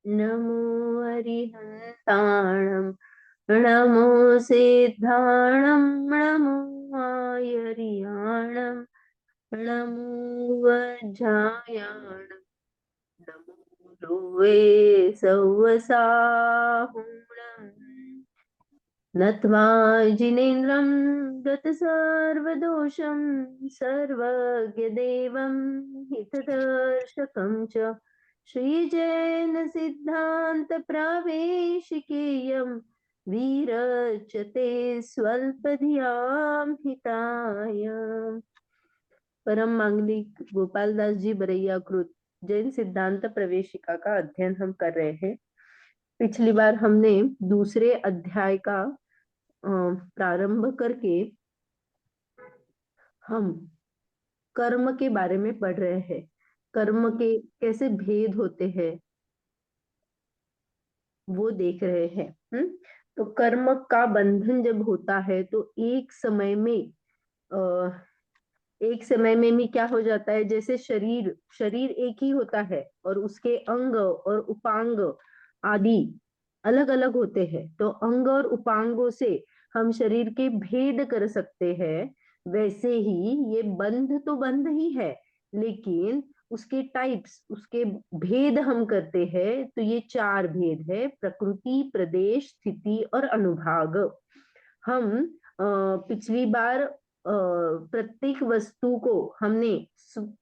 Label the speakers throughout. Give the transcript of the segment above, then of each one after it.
Speaker 1: नमो अरिहन्ताणं नमो सिद्धाणं नमो आयर्याणं नमो वज्रायाणं नमो ध्रुवे सौवसाहुणम् नत्वा जिनेन्द्रं गतसर्वदोषं सर्वज्ञदेवं हितदर्शकं च श्रीजैन सिद्धांत प्रवेशिकेयं वीरचते स्वल्पधियां हिताय। परम मांगलिक गोपाल दास जी बरैया कृत जैन सिद्धांत प्रवेशिका का अध्ययन हम कर रहे हैं। पिछली बार हमने दूसरे अध्याय का प्रारंभ करके हम कर्म के बारे में पढ़ रहे हैं। कर्म के कैसे भेद होते हैं वो देख रहे हैं। तो कर्म का बंधन जब होता है तो एक समय में भी क्या हो जाता है, जैसे शरीर शरीर एक ही होता है और उसके अंग और उपांग आदि अलग अलग होते हैं। तो अंग और उपांगों से हम शरीर के भेद कर सकते हैं। वैसे ही ये बंध तो बंध ही है, लेकिन उसके टाइप्स, उसके भेद हम करते हैं। तो ये चार भेद है: प्रकृति, प्रदेश, स्थिति और अनुभाग। हम पिछली बार प्रत्येक वस्तु को हमने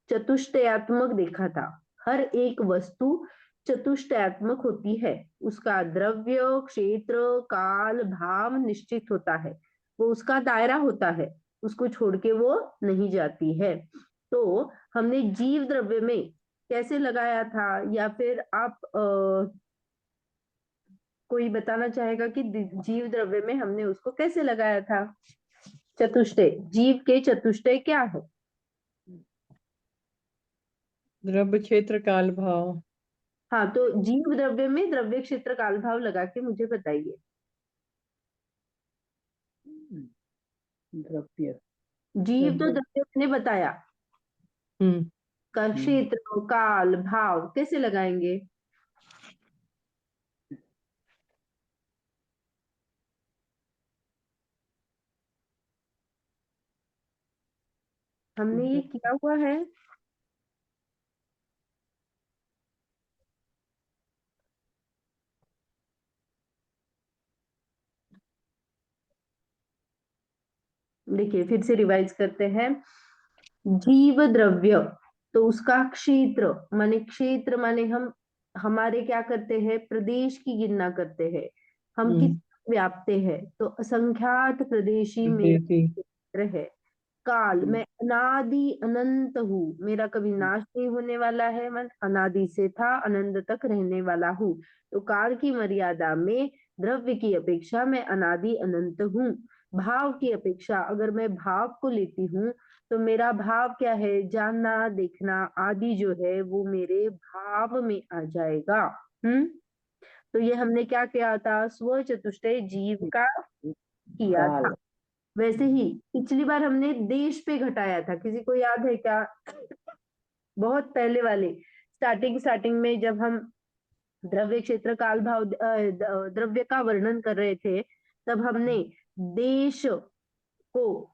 Speaker 1: चतुष्टयात्मक देखा था। हर एक वस्तु चतुष्टयात्मक होती है। उसका द्रव्य, क्षेत्र, काल, भाव निश्चित होता है। वो उसका दायरा होता है, उसको छोड़ के वो नहीं जाती है। तो हमने जीव द्रव्य में कैसे लगाया था, या फिर आप कोई बताना चाहेगा कि जीव द्रव्य में हमने उसको कैसे लगाया था? चतुष्टय, जीव के चतुष्टय क्या है?
Speaker 2: द्रव्य, क्षेत्र, काल, भाव।
Speaker 1: हाँ, तो जीव द्रव्य में द्रव्य, क्षेत्र, काल, भाव लगा के मुझे बताइए।
Speaker 2: द्रव्य।
Speaker 1: जीव तो द्रव्य मैंने बताया,
Speaker 2: हम्म
Speaker 1: का क्षेत्र, काल, भाव कैसे लगाएंगे? हमने ये किया हुआ है। देखिए, फिर से रिवाइज करते हैं। जीव द्रव्य, तो उसका क्षेत्र माने हम हमारे क्या करते हैं, प्रदेश की गिनना करते हैं। हम किस व्यापते हैं, तो असंख्यात प्रदेशी मेरा
Speaker 2: देसी।
Speaker 1: क्षेत्र है। काल, मैं अनादि अनंत हूँ, मेरा कभी नाश नहीं होने वाला है। मैं अनादि से था, अनंत तक रहने वाला हूँ। तो काल की मर्यादा में द्रव्य की अपेक्षा मैं अनादि अनंत हूँ। भाव की अपेक्षा अगर मैं भाव को लेती हूँ तो मेरा भाव क्या है, जानना, देखना आदि जो है वो मेरे भाव में आ जाएगा। तो ये हमने क्या किया था, स्व चतुष्टय जीव का किया था। वैसे ही पिछली बार हमने देश पे घटाया था, किसी को याद है क्या? बहुत पहले वाले स्टार्टिंग स्टार्टिंग में जब हम द्रव्य, क्षेत्र, काल, भाव द्रव्य का वर्णन कर रहे थे, तब हमने देश को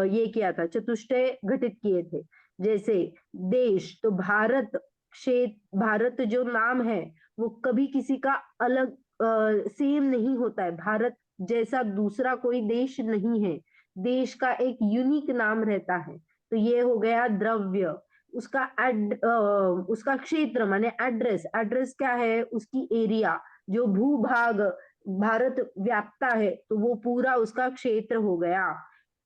Speaker 1: ये किया था, चतुष्टय घटित किए थे। जैसे देश, तो भारत क्षेत्र, भारत जो नाम है वो कभी किसी का अलग सेम नहीं होता है। भारत जैसा दूसरा कोई देश नहीं है, देश का एक यूनिक नाम रहता है। तो ये हो गया द्रव्य। उसका क्षेत्र माने एड्रेस, एड्रेस क्या है, उसकी एरिया, जो भूभाग भारत व्यापता है, तो वो पूरा उसका क्षेत्र हो गया।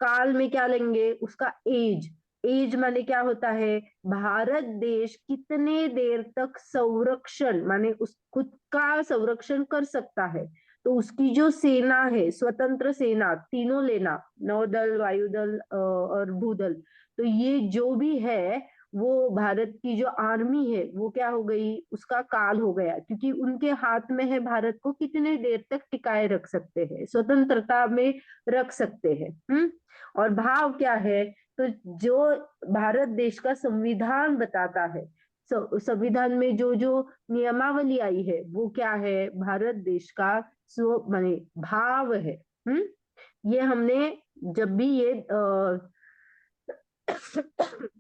Speaker 1: काल में क्या लेंगे, उसका एज, एज माने क्या होता है, भारत देश कितने देर तक संरक्षण माने उस खुद का संरक्षण कर सकता है। तो उसकी जो सेना है, स्वतंत्र सेना, तीनों लेना, नौदल, वायुदल और भूदल, तो ये जो भी है वो भारत की जो आर्मी है वो क्या हो गई, उसका काल हो गया। क्योंकि उनके हाथ में है भारत को कितने देर तक टिकाए रख सकते हैं, स्वतंत्रता में रख सकते हैं। और भाव क्या है, तो जो भारत देश का संविधान बताता है, संविधान में जो जो नियमावली आई है वो क्या है, भारत देश का स्व माने भाव है। ये हमने जब भी ये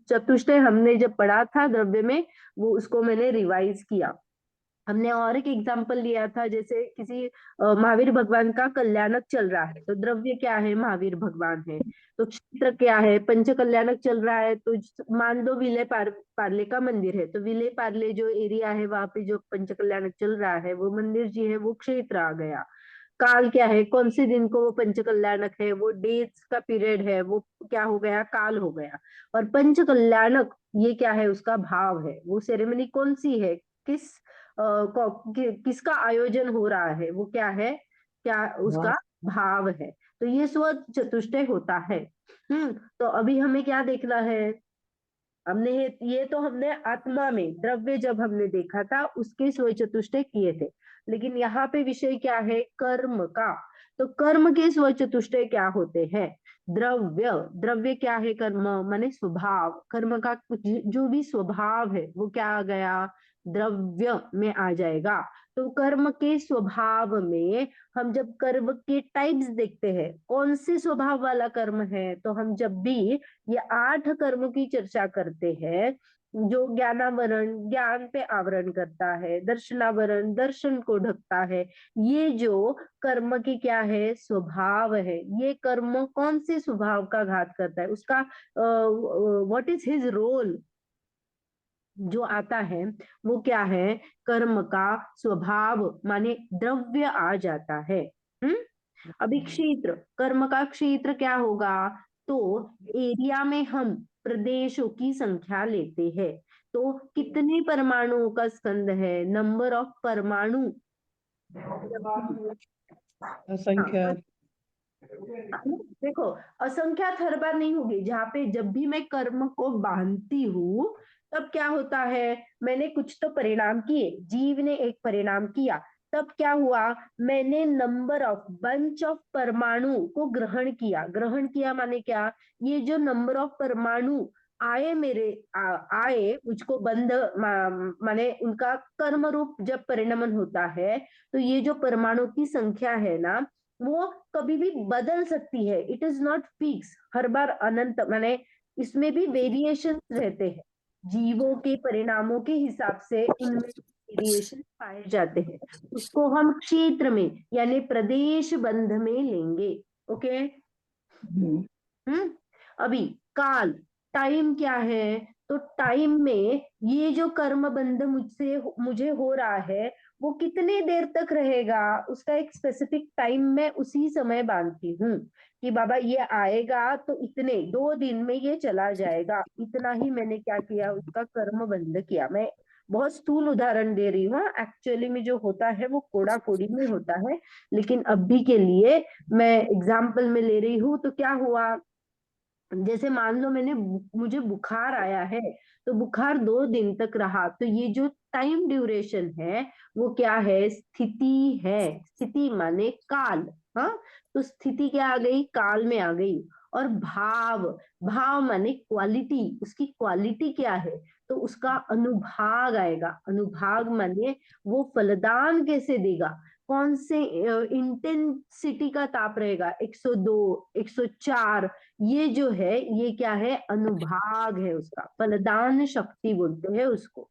Speaker 1: चतुष्टय हमने जब पढ़ा था द्रव्य में, वो उसको मैंने रिवाइज किया। हमने और एक एग्जाम्पल लिया था, जैसे किसी महावीर भगवान का कल्याणक चल रहा है तो द्रव्य क्या है, महावीर भगवान है। तो क्षेत्र क्या है, पंच कल्याणक चल रहा है, तो मान लो विले पार्ले का मंदिर है, तो विले पार्ले जो एरिया है वहां पे जो पंच कल्याणक चल रहा है वो मंदिर जी है, वो क्षेत्र आ गया। काल क्या है, कौन से दिन को वो पंच कल्याणक है, वो डेट्स का पीरियड है, वो क्या हो गया, काल हो गया। और पंच कल्याणक ये क्या है, उसका भाव है, वो सेरेमनी कौन सी है, किसका आयोजन हो रहा है, वो क्या है, क्या उसका भाव है। तो ये स्व चतुष्टय होता है। तो अभी हमें क्या देखना है, हमने ये तो हमने आत्मा में द्रव्य जब हमने देखा था उसके स्व चतुष्टय किए थे। लेकिन यहाँ पे विषय क्या है, कर्म का। तो कर्म के स्व चतुष्टय क्या होते हैं, द्रव्य। द्रव्य क्या है, कर्म माने स्वभाव, कर्म का जो भी स्वभाव है वो क्या आ गया, द्रव्य में आ जाएगा। तो कर्म के स्वभाव में हम जब कर्म के टाइप्स देखते हैं, कौन से स्वभाव वाला कर्म है, तो हम जब भी ये 8 कर्मों की चर्चा करते हैं, जो ज्ञानावरण ज्ञान पे आवरण करता है, दर्शनावरण दर्शन को ढकता है, ये जो कर्म की क्या है, स्वभाव है। ये कर्म कौन से स्वभाव का घात करता है, उसका व्हाट इज हिज रोल जो आता है, वो क्या है, कर्म का स्वभाव माने द्रव्य आ जाता है। अभी क्षेत्र, कर्म का क्षेत्र क्या होगा, तो एरिया में हम प्रदेशों की संख्या लेते हैं। तो कितने परमाणुओं का स्कंद है, नंबर ऑफ परमाणु।
Speaker 2: असंख्य।
Speaker 1: हाँ, देखो असंख्यात हर बार नहीं होगी, जहाँ पे जब भी मैं कर्म को बांधती हूँ तब क्या होता है, मैंने कुछ तो परिणाम किए, जीव ने एक परिणाम किया, तब क्या हुआ, मैंने नंबर ऑफ बंच ऑफ परमाणु को ग्रहण किया। ग्रहण किया माने क्या, ये जो नंबर ऑफ परमाणु आए मेरे आए मुझको बंध माने उनका कर्म रूप जब परिणमन होता है, तो ये जो परमाणु की संख्या है ना, वो कभी भी बदल सकती है, इट इज नॉट फिक्स, हर बार अनंत माने इसमें भी वेरिएशन रहते हैं, जीवों के परिणामों के हिसाब से उनमें वेरिएशन पाए जाते हैं। उसको हम क्षेत्र में यानी प्रदेश बंध में लेंगे। ओके। अभी काल, टाइम क्या है, तो टाइम में ये जो कर्म बंध मुझे हो रहा है वो कितने देर तक रहेगा, उसका एक स्पेसिफिक टाइम में उसी समय बांधती हूँ कि बाबा ये आएगा तो इतने 2 दिन में ये चला जाएगा, इतना ही मैंने क्या किया, उसका कर्म बंध किया। मैं बहुत स्थूल उदाहरण दे रही हूँ, एक्चुअली में जो होता है वो कोड़ा कोड़ी में होता है, लेकिन अभी के लिए मैं एग्जाम्पल में ले रही हूँ। तो क्या हुआ, जैसे मान लो मुझे बुखार आया है, तो बुखार 2 दिन तक रहा, तो ये जो टाइम ड्यूरेशन है वो क्या है, स्थिति है। स्थिति माने काल। हाँ, तो स्थिति क्या आ गई, काल में आ गई। और भाव, भाव माने क्वालिटी, उसकी क्वालिटी क्या है, तो उसका अनुभाग आएगा। अनुभाग माने वो फलदान कैसे देगा, कौन से इंटेंसिटी का ताप रहेगा, 102 104, ये जो है ये क्या है, अनुभाग है, उसका फलदान शक्ति बोलते हैं उसको।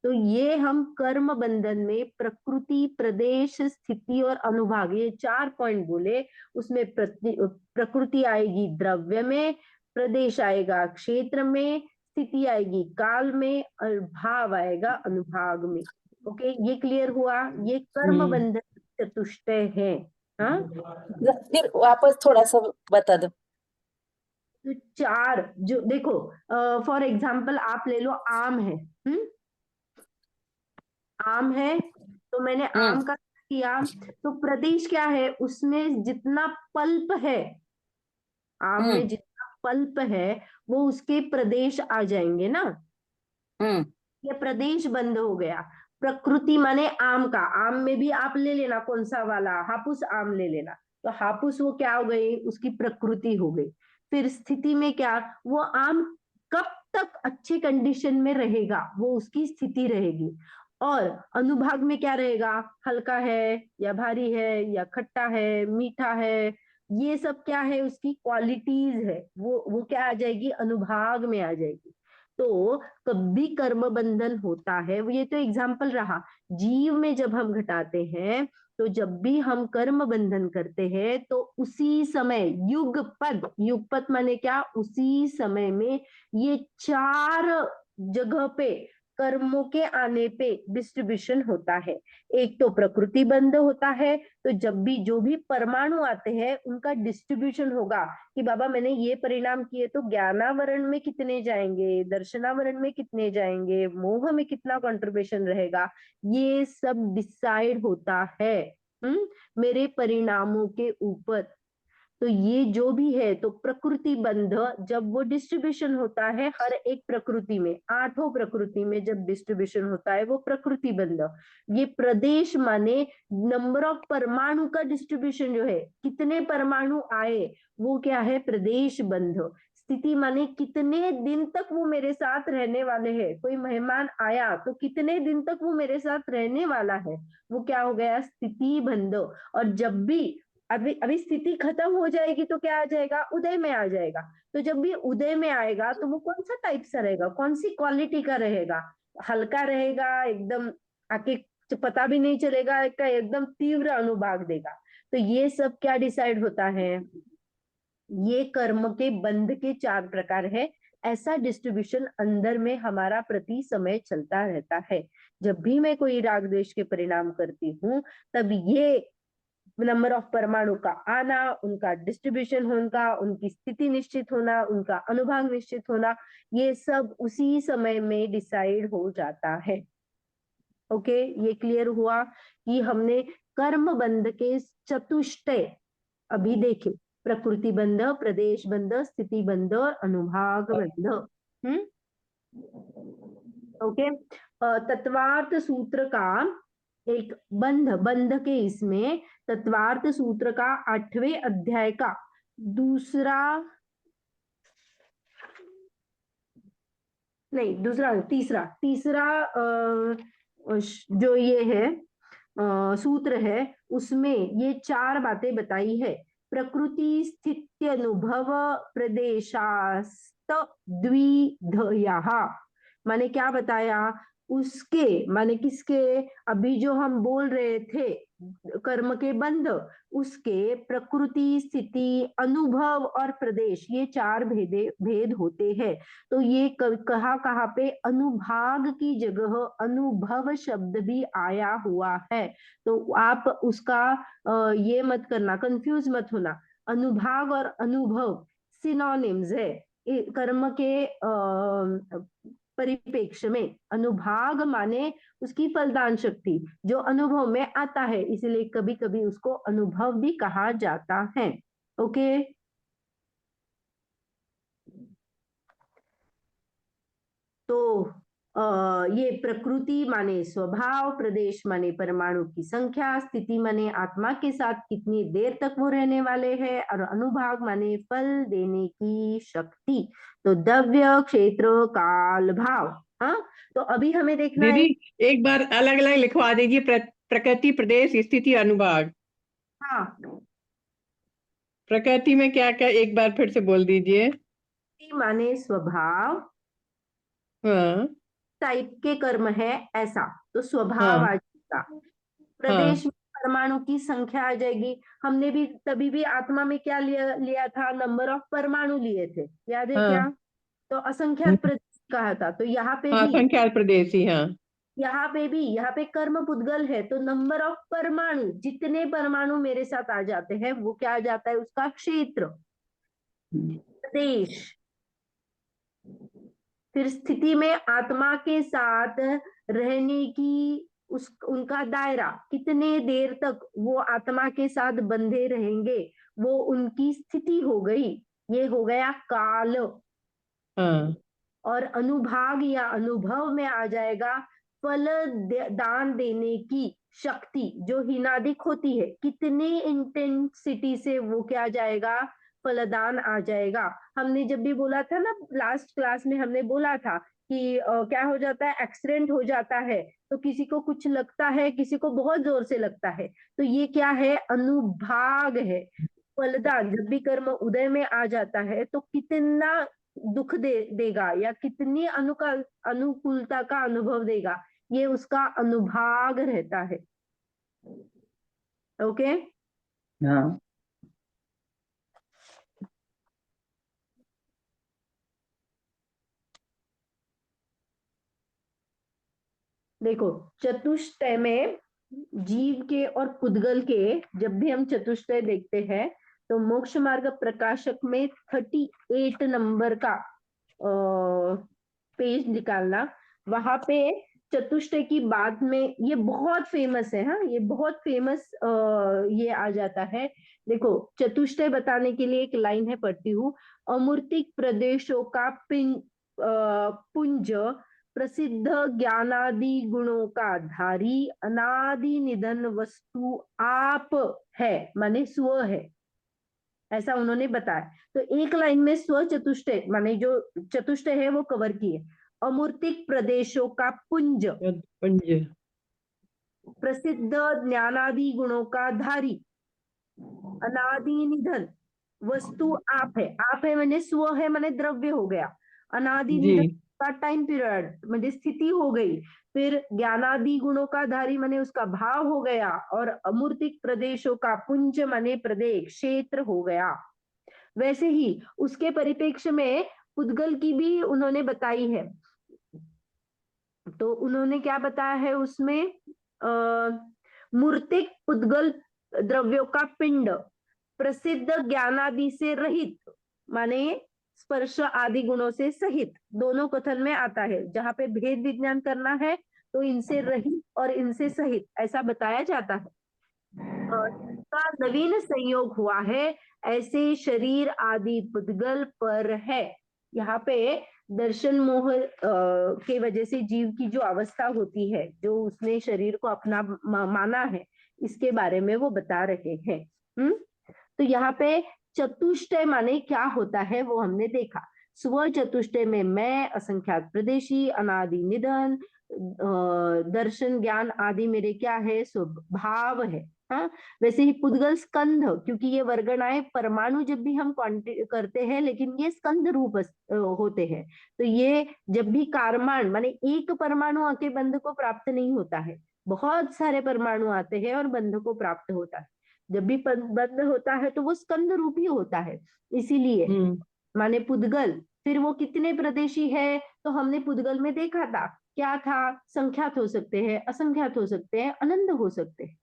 Speaker 1: तो ये हम कर्म बंधन में प्रकृति प्रदेश स्थिति और अनुभाग, ये 4 पॉइंट बोले। उसमें प्रकृति आएगी द्रव्य में, प्रदेश आएगा क्षेत्र में, स्थिति आएगी काल में, और भाव आएगा अनुभाग में। ओके, ये क्लियर हुआ, ये कर्म बंधन चतुष्टय है। हाँ,
Speaker 3: फिर वापस थोड़ा सा बता दो।
Speaker 1: तो 4 जो देखो, फॉर एग्जाम्पल आप ले लो, आम है। आम है, तो मैंने आम का किया, तो प्रदेश क्या है, उसमें जितना पल्प है, आम में जितना पल्प है वो उसके प्रदेश आ जाएंगे ना। ये प्रदेश बंद हो गया। प्रकृति माने आम का, आम में भी आप ले लेना कौन सा वाला, हापुस आम ले लेना, तो हापुस वो क्या हो गई, उसकी प्रकृति हो गई। फिर स्थिति में क्या, वो आम कब तक अच्छे कंडीशन में रहेगा वो उसकी स्थिति रहेगी। और अनुभाग में क्या रहेगा, हल्का है या भारी है या खट्टा है मीठा है, ये सब क्या है उसकी क्वालिटीज है, वो क्या आ जाएगी, अनुभाग में आ जाएगी। तो कभी कर्म बंधन होता है, ये तो एग्जाम्पल रहा। जीव में जब हम घटाते हैं तो जब भी हम कर्म बंधन करते हैं तो उसी समय युगपत माने क्या, उसी समय में ये 4 जगह पे कर्मों के आने पे डिस्ट्रीब्यूशन होता है। एक तो प्रकृति बंध होता है, तो जब भी जो भी परमाणु आते हैं उनका डिस्ट्रीब्यूशन होगा कि बाबा मैंने ये परिणाम किए तो ज्ञानावरण में कितने जाएंगे, दर्शनावरण में कितने जाएंगे, मोह में कितना कंट्रीब्यूशन रहेगा, ये सब डिसाइड होता है मेरे परिणामों के ऊपर। तो ये जो भी है, तो प्रकृति बंध जब वो डिस्ट्रीब्यूशन होता है हर एक प्रकृति में, 8 प्रकृति में जब डिस्ट्रीब्यूशन होता है वो प्रकृति बंध। ये प्रदेश माने नंबर ऑफ परमाणु का डिस्ट्रीब्यूशन जो है, कितने परमाणु आए वो क्या है, प्रदेश बंध। स्थिति माने कितने दिन तक वो मेरे साथ रहने वाले हैं, कोई मेहमान आया तो कितने दिन तक वो मेरे साथ रहने वाला है, वो क्या हो गया, स्थिति बंध। और जब भी अभी स्थिति खत्म हो जाएगी तो क्या आ जाएगा, उदय में आ जाएगा। तो जब भी उदय में आएगा तो वो कौन सा टाइप सा रहेगा, कौन सी क्वालिटी का रहेगा, हल्का रहेगा एकदम, आके पता भी नहीं चलेगा, एकदम तीव्र अनुभाग देगा। तो ये सब क्या डिसाइड होता है, ये कर्म के बंध के 4 प्रकार है। ऐसा डिस्ट्रीब्यूशन अंदर में हमारा प्रति समय चलता रहता है। जब भी मैं कोई राग द्वेष के परिणाम करती हूँ तब ये नंबर ऑफ परमाणु का आना, उनका डिस्ट्रीब्यूशन होना, उनकी स्थिति निश्चित होना, उनका अनुभाग निश्चित होना, ये सब उसी समय में डिसाइड हो जाता है। ओके, ये क्लियर हुआ कि हमने कर्म बंध के चतुष्टय अभी देखे, प्रकृति बंध, प्रदेश बंध, स्थिति बंध और अनुभाग बंध। ओके, तत्वार्थ सूत्र का एक बंध के इसमें तत्वार्थ सूत्र का 8वें अध्याय का तीसरा जो ये है सूत्र है, उसमें ये 4 बातें बताई है। प्रकृति स्थित्य अनुभव प्रदेशास्त द्विधयः, माने क्या बताया, उसके माने किसके, अभी जो हम बोल रहे थे कर्म के बंध, उसके प्रकृति स्थिति अनुभव और प्रदेश, ये 4 भेद होते हैं। तो ये कहाँ पे अनुभाग की जगह अनुभव शब्द भी आया हुआ है। तो आप उसका ये मत करना, कंफ्यूज मत होना, अनुभाग और अनुभव सिनोनिम्स है कर्म के परिप्रेक्ष्य में। अनुभाग माने उसकी फलदान शक्ति जो अनुभव में आता है, इसलिए कभी कभी उसको अनुभव भी कहा जाता है। ओके, तो ये प्रकृति माने स्वभाव, प्रदेश माने परमाणु की संख्या, स्थिति माने आत्मा के साथ कितनी देर तक वो रहने वाले हैं, और अनुभाग माने फल देने की शक्ति। तो द्रव्य, क्षेत्र, काल, भाव। हाँ, तो अभी हमें देखना है,
Speaker 2: दीदी एक बार अलग अलग लिखवा दीजिए, प्रकृति, प्रदेश, स्थिति, अनुभाग।
Speaker 1: हाँ,
Speaker 2: प्रकृति में क्या क्या, एक बार फिर से बोल दीजिए।
Speaker 1: प्रकृति माने स्वभाव,
Speaker 2: हाँ
Speaker 1: टाइप के कर्म है ऐसा, तो स्वभाव
Speaker 2: हाँ
Speaker 1: आ जाएगा।
Speaker 2: हाँ
Speaker 1: प्रदेश में परमाणु की संख्या आ जाएगी। हमने भी तभी भी आत्मा में क्या लिया था, नंबर ऑफ परमाणु लिए थे, याद है क्या,
Speaker 2: हाँ
Speaker 1: तो असंख्यात प्रदेश कहा था। तो
Speaker 2: हाँ, संख्याल प्रदेशी, हाँ
Speaker 1: यहाँ पे कर्म पुद्गल है, तो नंबर ऑफ परमाणु, जितने परमाणु मेरे साथ आ जाते हैं वो क्या आ जाता है, उसका क्षेत्र, प्रदेश। फिर स्थिति में आत्मा के साथ रहने की उनका दायरा, कितने देर तक वो आत्मा के साथ बंधे रहेंगे, वो उनकी स्थिति हो गई, ये हो गया काल।
Speaker 2: हाँ
Speaker 1: और अनुभाग या अनुभव में आ जाएगा फल दान देने की शक्ति, जो हिनादिक होती है, कितने इंटेंसिटी से वो क्या जाएगा, फलदान आ जाएगा। हमने जब भी बोला था ना, लास्ट क्लास में हमने बोला था कि क्या हो जाता है, एक्सीडेंट हो जाता है तो किसी को कुछ लगता है, किसी को बहुत जोर से लगता है, तो ये क्या है, अनुभाग है। फलदान जब भी कर्म उदय में आ जाता है तो कितना दुख देगा या कितनी अनुकूलता का अनुभव देगा, ये उसका अनुभाग रहता है। ओके।
Speaker 3: हाँ।
Speaker 1: देखो, चतुष्टय में जीव के और पुद्गल के, जब भी हम चतुष्टय देखते हैं तो मोक्ष मार्ग प्रकाशक में 38 नंबर का पेज निकालना, वहां पे चतुष्टय की बात में ये बहुत फेमस है। हाँ, ये बहुत फेमस ये आ जाता है। देखो, चतुष्टय बताने के लिए एक लाइन है, पढ़ती हूँ। अमूर्तिक प्रदेशों का पुंज, प्रसिद्ध ज्ञानादि गुणों का धारी, अनादि निधन वस्तु आप है, माने स्व है, ऐसा उन्होंने बताया। तो एक लाइन में स्व चतुष्टय माने जो चतुष्टय है वो कवर किए। अमूर्तिक प्रदेशों का पुंज,
Speaker 2: पंज।
Speaker 1: प्रसिद्ध ज्ञानादि गुणों का धारी, अनादि निधन वस्तु आप है। आप है मैंने स्व है, मैंने द्रव्य हो गया। अनादि
Speaker 2: जी।
Speaker 1: निधन का टाइम पीरियड मैंने स्थिति हो गई। फिर ज्ञानादि गुणों का धारी माने उसका भाव हो गया, और अमूर्तिक प्रदेशों का पुंज माने प्रदेश क्षेत्र हो गया। वैसे ही उसके परिप्रेक्ष्य में पुद्गल की भी उन्होंने बताई है। तो उन्होंने क्या बताया है उसमें, मूर्तिक पुद्गल द्रव्यों का पिंड, प्रसिद्ध ज्ञानादि से रहित माने स्पर्श आदि गुणों से सहित, दोनों कथन में आता है। जहां पे भेद विज्ञान करना है तो इनसे रहित और इनसे सहित ऐसा बताया जाता है। का नवीन संयोग हुआ है, ऐसे शरीर आदि पुद्गल पर है। यहाँ पे दर्शन मोह के वजह से जीव की जो अवस्था होती है, जो उसने शरीर को अपना माना है, इसके बारे में वो बता रहे हैं। तो यहाँ पे चतुष्टय माने क्या होता है वो हमने देखा। स्व चतुष्टय में मैं, असंख्यात प्रदेशी, अनादि निधन, दर्शन ज्ञान आदि मेरे क्या है, स्वभाव है। हाँ, वैसे ही पुद्गल स्कंध, क्योंकि ये वर्गणाएं परमाणु जब भी हम करते हैं, लेकिन ये स्कंध रूप होते हैं। तो ये जब भी कारमान माने एक परमाणु आके बंध को प्राप्त नहीं होता है, बहुत सारे परमाणु आते हैं और बंध को प्राप्त होता है। जब भी बंध होता है तो वो स्कंद रूप ही होता है। इसीलिए माने पुद्गल, फिर वो कितने प्रदेशी है, तो हमने पुद्गल में देखा था क्या था, संख्यात हो सकते हैं, असंख्यात हो सकते हैं, अनंत हो सकते हैं।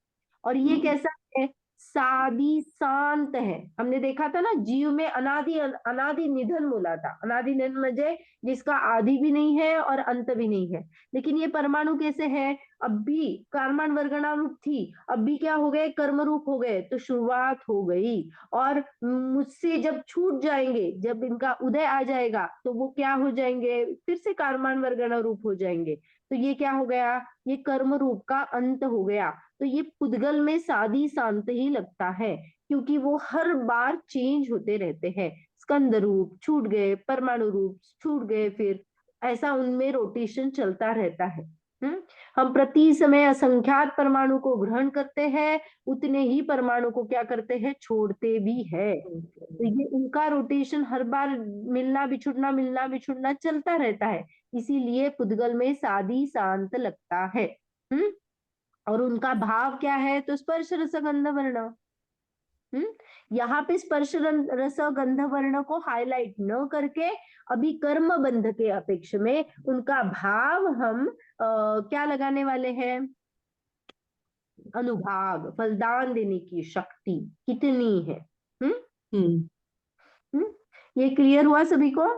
Speaker 1: और ये कैसा है, सादी शांत है। हमने देखा था ना, जीव में अनादि अनादि निधन बोला था। अनादि निधन म्हणजे जिसका आदि भी नहीं है और अंत भी नहीं है। लेकिन ये परमाणु कैसे है, अब भी कारमान वर्गणा रूप थी, अब भी क्या हो गए, कर्म रूप हो गए, तो शुरुआत हो गई। और मुझसे जब छूट जाएंगे, जब इनका उदय आ जाएगा, तो वो क्या हो जाएंगे, फिर से कारमान वर्गणा रूप हो जाएंगे। तो ये क्या हो गया, ये कर्म रूप का अंत हो गया। तो ये पुद्गल में सादी शांत ही लगता है, क्योंकि वो हर बार चेंज होते रहते हैं। स्कंद रूप छूट गए, परमाणु रूप छूट गए, फिर ऐसा उनमें रोटेशन चलता रहता है। हम प्रति समय असंख्यात परमाणु को ग्रहण करते हैं, उतने ही परमाणु को क्या करते हैं, छोड़ते भी है। तो ये उनका रोटेशन हर बार मिलना बिछुड़ना चलता रहता है। इसीलिए पुद्गल में सादी शांत लगता है। और उनका भाव क्या है, तो स्पर्श रस गंध वर्ण। यहाँ पे स्पर्श रस गंध वर्ण को हाईलाइट न करके, अभी कर्म बंध के अपेक्षा में उनका भाव हम क्या लगाने वाले हैं, अनुभाग, फलदान देने की शक्ति कितनी है। ये क्लियर हुआ सभी को।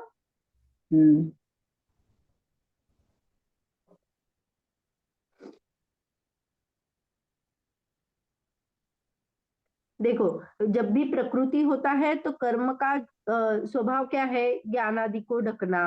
Speaker 1: देखो, जब भी प्रकृति होता है तो कर्म का स्वभाव क्या है, ज्ञान आदि को ढकना,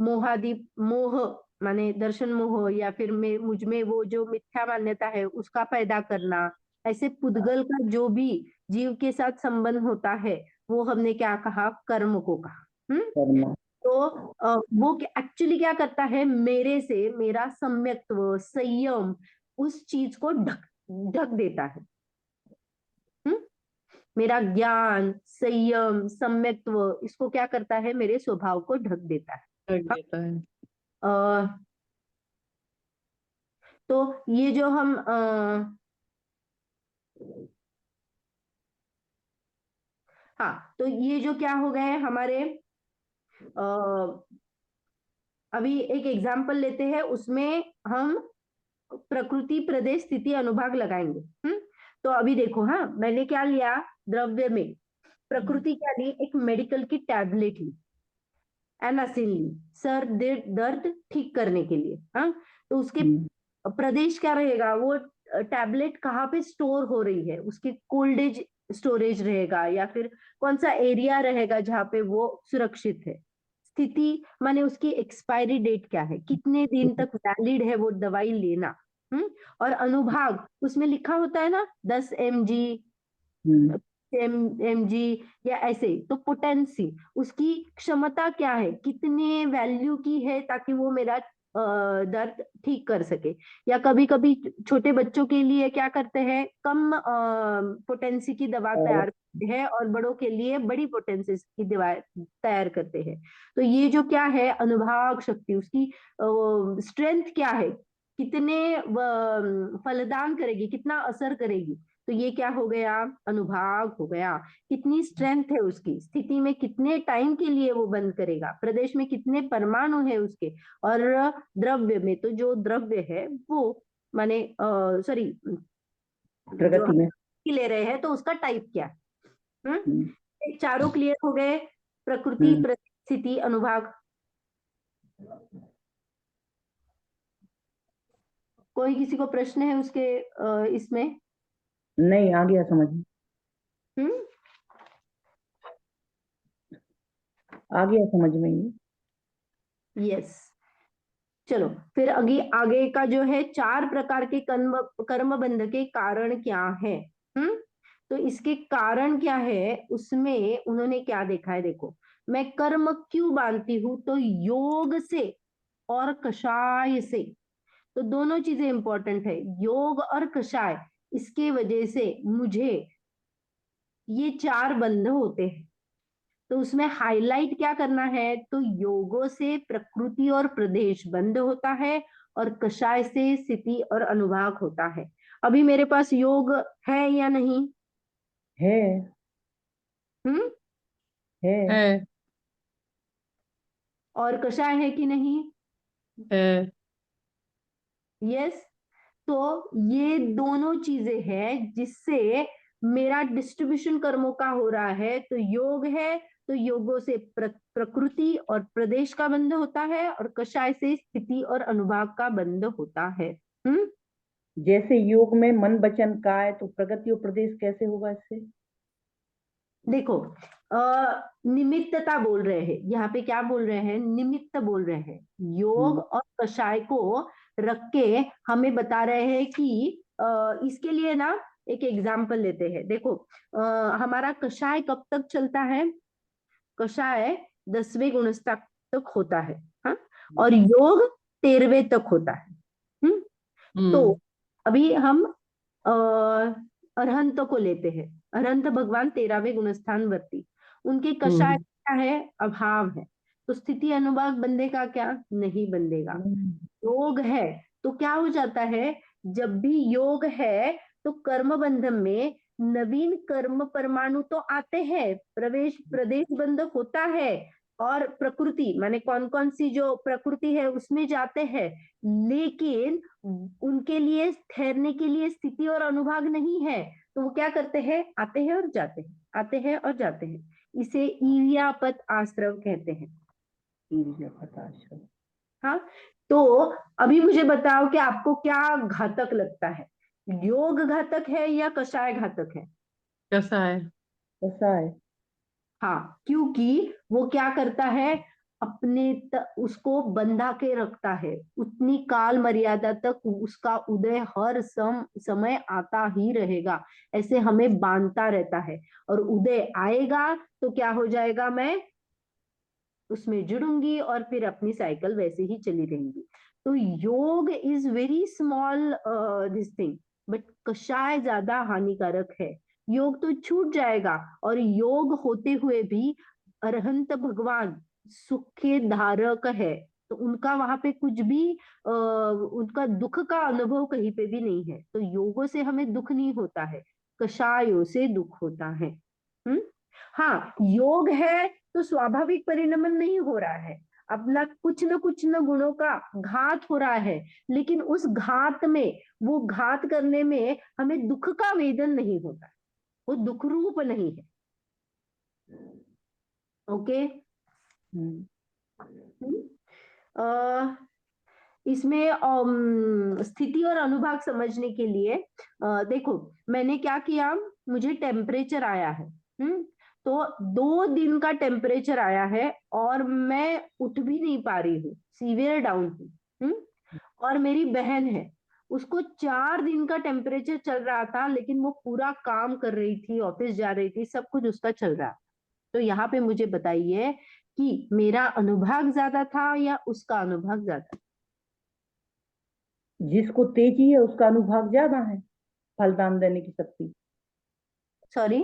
Speaker 1: मोहादि, मोह माने दर्शन मोह, या फिर मुझ में वो जो मिथ्या मान्यता है उसका पैदा करना। ऐसे पुद्गल का जो भी जीव के साथ संबंध होता है, वो हमने क्या कहा, कर्म को कहा।
Speaker 4: कर्म।
Speaker 1: तो वो एक्चुअली क्या करता है, मेरे से मेरा सम्यक्त्व, संयम, उस चीज को ढक ढक देता है। मेरा ज्ञान, संयम, सम्यक्त्व, इसको क्या करता है, मेरे स्वभाव को ढक देता है।
Speaker 2: ढक देता है।
Speaker 1: अ, तो ये जो हम हाँ, तो ये जो क्या हो गए हमारे, अभी एक एग्जाम्पल लेते हैं, उसमें हम प्रकृति, प्रदेश, स्थिति, अनुभाग लगाएंगे। तो अभी देखो, हाँ, मैंने क्या लिया, द्रव्य में प्रकृति क्या ली, एक मेडिकल की टैबलेट ली, एनासिन ली, सर दर्द ठीक करने के लिए। हाँ, तो उसके प्रदेश क्या रहेगा, वो टैबलेट कहाँ पे स्टोर हो रही है, उसकी कोल्डेज स्टोरेज रहेगा, या फिर कौन सा एरिया रहेगा जहाँ पे वो सुरक्षित है। स्थिति माने उसकी एक्सपायरी डेट क्या है, कितने दिन तक वैलिड है वो दवाई लेना। और अनुभाग, उसमें लिखा होता है ना 10 mg, mg या ऐसे। तो पोटेंसी, उसकी क्षमता क्या है, कितने वैल्यू की है, ताकि वो मेरा दर्द ठीक कर सके। या कभी कभी छोटे बच्चों के लिए क्या करते हैं, कम पोटेंसी की दवा तैयार करते हैं, और बड़ों के लिए बड़ी पोटेंसी की दवा तैयार करते हैं। तो ये जो क्या है, अनुभाग शक्ति, उसकी स्ट्रेंथ क्या है, कितने फलदान करेगी, कितना असर करेगी। तो ये क्या हो गया, अनुभाग हो गया। कितनी स्ट्रेंथ है उसकी, स्थिति में कितने टाइम के लिए वो बंद करेगा, प्रदेश में कितने परमाणु है उसके, और द्रव्य में तो जो द्रव्य है वो माने सॉरी, जो
Speaker 4: प्रगति
Speaker 1: हम
Speaker 4: में
Speaker 1: ले रहे हैं तो उसका टाइप क्या है। चारों क्लियर हो गए, प्रकृति,
Speaker 4: हम्म।
Speaker 1: परिस्थिति, अनुभाग। कोई किसी को प्रश्न है उसके इसमें?
Speaker 4: नहीं, आ गया समझ में,
Speaker 1: हम्म,
Speaker 4: आ गया समझ में ये।
Speaker 1: यस। चलो फिर आगे का जो है, 4 प्रकार के कर्म बंध के कारण क्या है। तो इसके कारण क्या है, उसमें उन्होंने क्या देखा है, देखो, मैं कर्म क्यों बांधती हूं, तो योग से और कषाय से। तो दोनों चीजें इंपॉर्टेंट है, योग और कषाय, इसके वजह से मुझे ये 4 बंध होते हैं। तो उसमें हाईलाइट क्या करना है, तो योगों से प्रकृति और प्रदेश बंद होता है, और कषाय से स्थिति और अनुभाग होता है। अभी मेरे पास योग है या नहीं?
Speaker 4: है
Speaker 1: हम्म,
Speaker 2: है।
Speaker 1: और कषाय है कि नहीं?
Speaker 2: है।
Speaker 1: यस। तो ये दोनों चीजें हैं जिससे मेरा डिस्ट्रीब्यूशन कर्मों का हो रहा है। तो योग है, तो योगों से प्रकृति और प्रदेश का बंध होता है, और कषाय से स्थिति और अनुभाग का बंध होता है।
Speaker 4: जैसे योग में मन वचन काय, तो प्रगति और प्रदेश कैसे होगा इससे?
Speaker 1: देखो, निमित्तता बोल रहे हैं यहाँ पे, क्या बोल रहे हैं, निमित्त बोल रहे हैं। योग और कषाय को रख के हमें बता रहे हैं कि इसके लिए ना एक एग्जाम्पल लेते हैं। देखो, हमारा कषाय कब तक चलता है, कषाय 10वें गुणस्ता तक होता है, हाँ? और योग 13वें तक होता है। तो अभी हम अरहंत को लेते हैं। अरहंत भगवान 13वें गुणस्थान वर्ती, उनके कषाय क्या है, अभाव है। तो स्थिति अनुभाग बंदेगा क्या, नहीं बंदेगा। योग है तो क्या हो जाता है, जब भी योग है तो कर्म बंधन में नवीन कर्म परमाणु तो आते हैं, प्रवेश प्रदेश बंध होता है, और प्रकृति माने कौन कौन सी जो प्रकृति है उसमें जाते हैं, लेकिन उनके लिए ठहरने के लिए स्थिति और अनुभाग नहीं है। तो वो क्या करते हैं, आते हैं और जाते हैं, आते हैं और जाते हैं। इसे ईर्ष्यापत आश्रव कहते हैं।
Speaker 4: ईर्ष्यापत आश्रव।
Speaker 1: हाँ, तो अभी मुझे बताओ कि आपको क्या घातक लगता है, योग घातक है या कषाय घातक है?
Speaker 2: कैसा है?
Speaker 4: कैसा है?
Speaker 1: हाँ, क्योंकि वो क्या करता है, उसको बंधा के रखता है, उतनी काल मर्यादा तक उसका उदय हर समय आता ही रहेगा, ऐसे हमें बांधता रहता है। और उदय आएगा तो क्या हो जाएगा, मैं उसमें जुड़ूंगी और फिर अपनी साइकिल वैसे ही चली रहेंगी। तो योग is very small this thing, but कषाय ज्यादा हानिकारक है। योग तो छूट जाएगा, और योग होते हुए भी अरहंत भगवान सुख के धारक है, तो उनका वहां पे कुछ भी उनका दुख का अनुभव कहीं पे भी नहीं है। तो योगों से हमें दुख नहीं होता है, कषायों से दुख होता है। हम्म। हाँ, योग है तो स्वाभाविक परिणमन नहीं हो रहा है, अपना कुछ न गुणों का घात हो रहा है, लेकिन उस घात में, वो घात करने में हमें दुख का वेदन नहीं होता, वो दुख रूप नहीं है। ओके। इसमें स्थिति और अनुभाग समझने के लिए देखो, मैंने क्या किया, मुझे टेम्परेचर आया है, तो 2 दिन का टेम्परेचर आया है और मैं उठ भी नहीं पा रही हूँ, सीवियर डाउन हूँ। और मेरी बहन है, उसको 4 दिन का टेम्परेचर चल रहा था, लेकिन वो पूरा काम कर रही थी, ऑफिस जा रही थी, सब कुछ उसका चल रहा। तो यहाँ पे मुझे बताइए कि मेरा अनुभाग ज्यादा था या उसका अनुभाग ज्यादा?
Speaker 4: जिसको तेजी है उसका अनुभाग ज्यादा है, फलदान देने की शक्ति।
Speaker 1: सॉरी,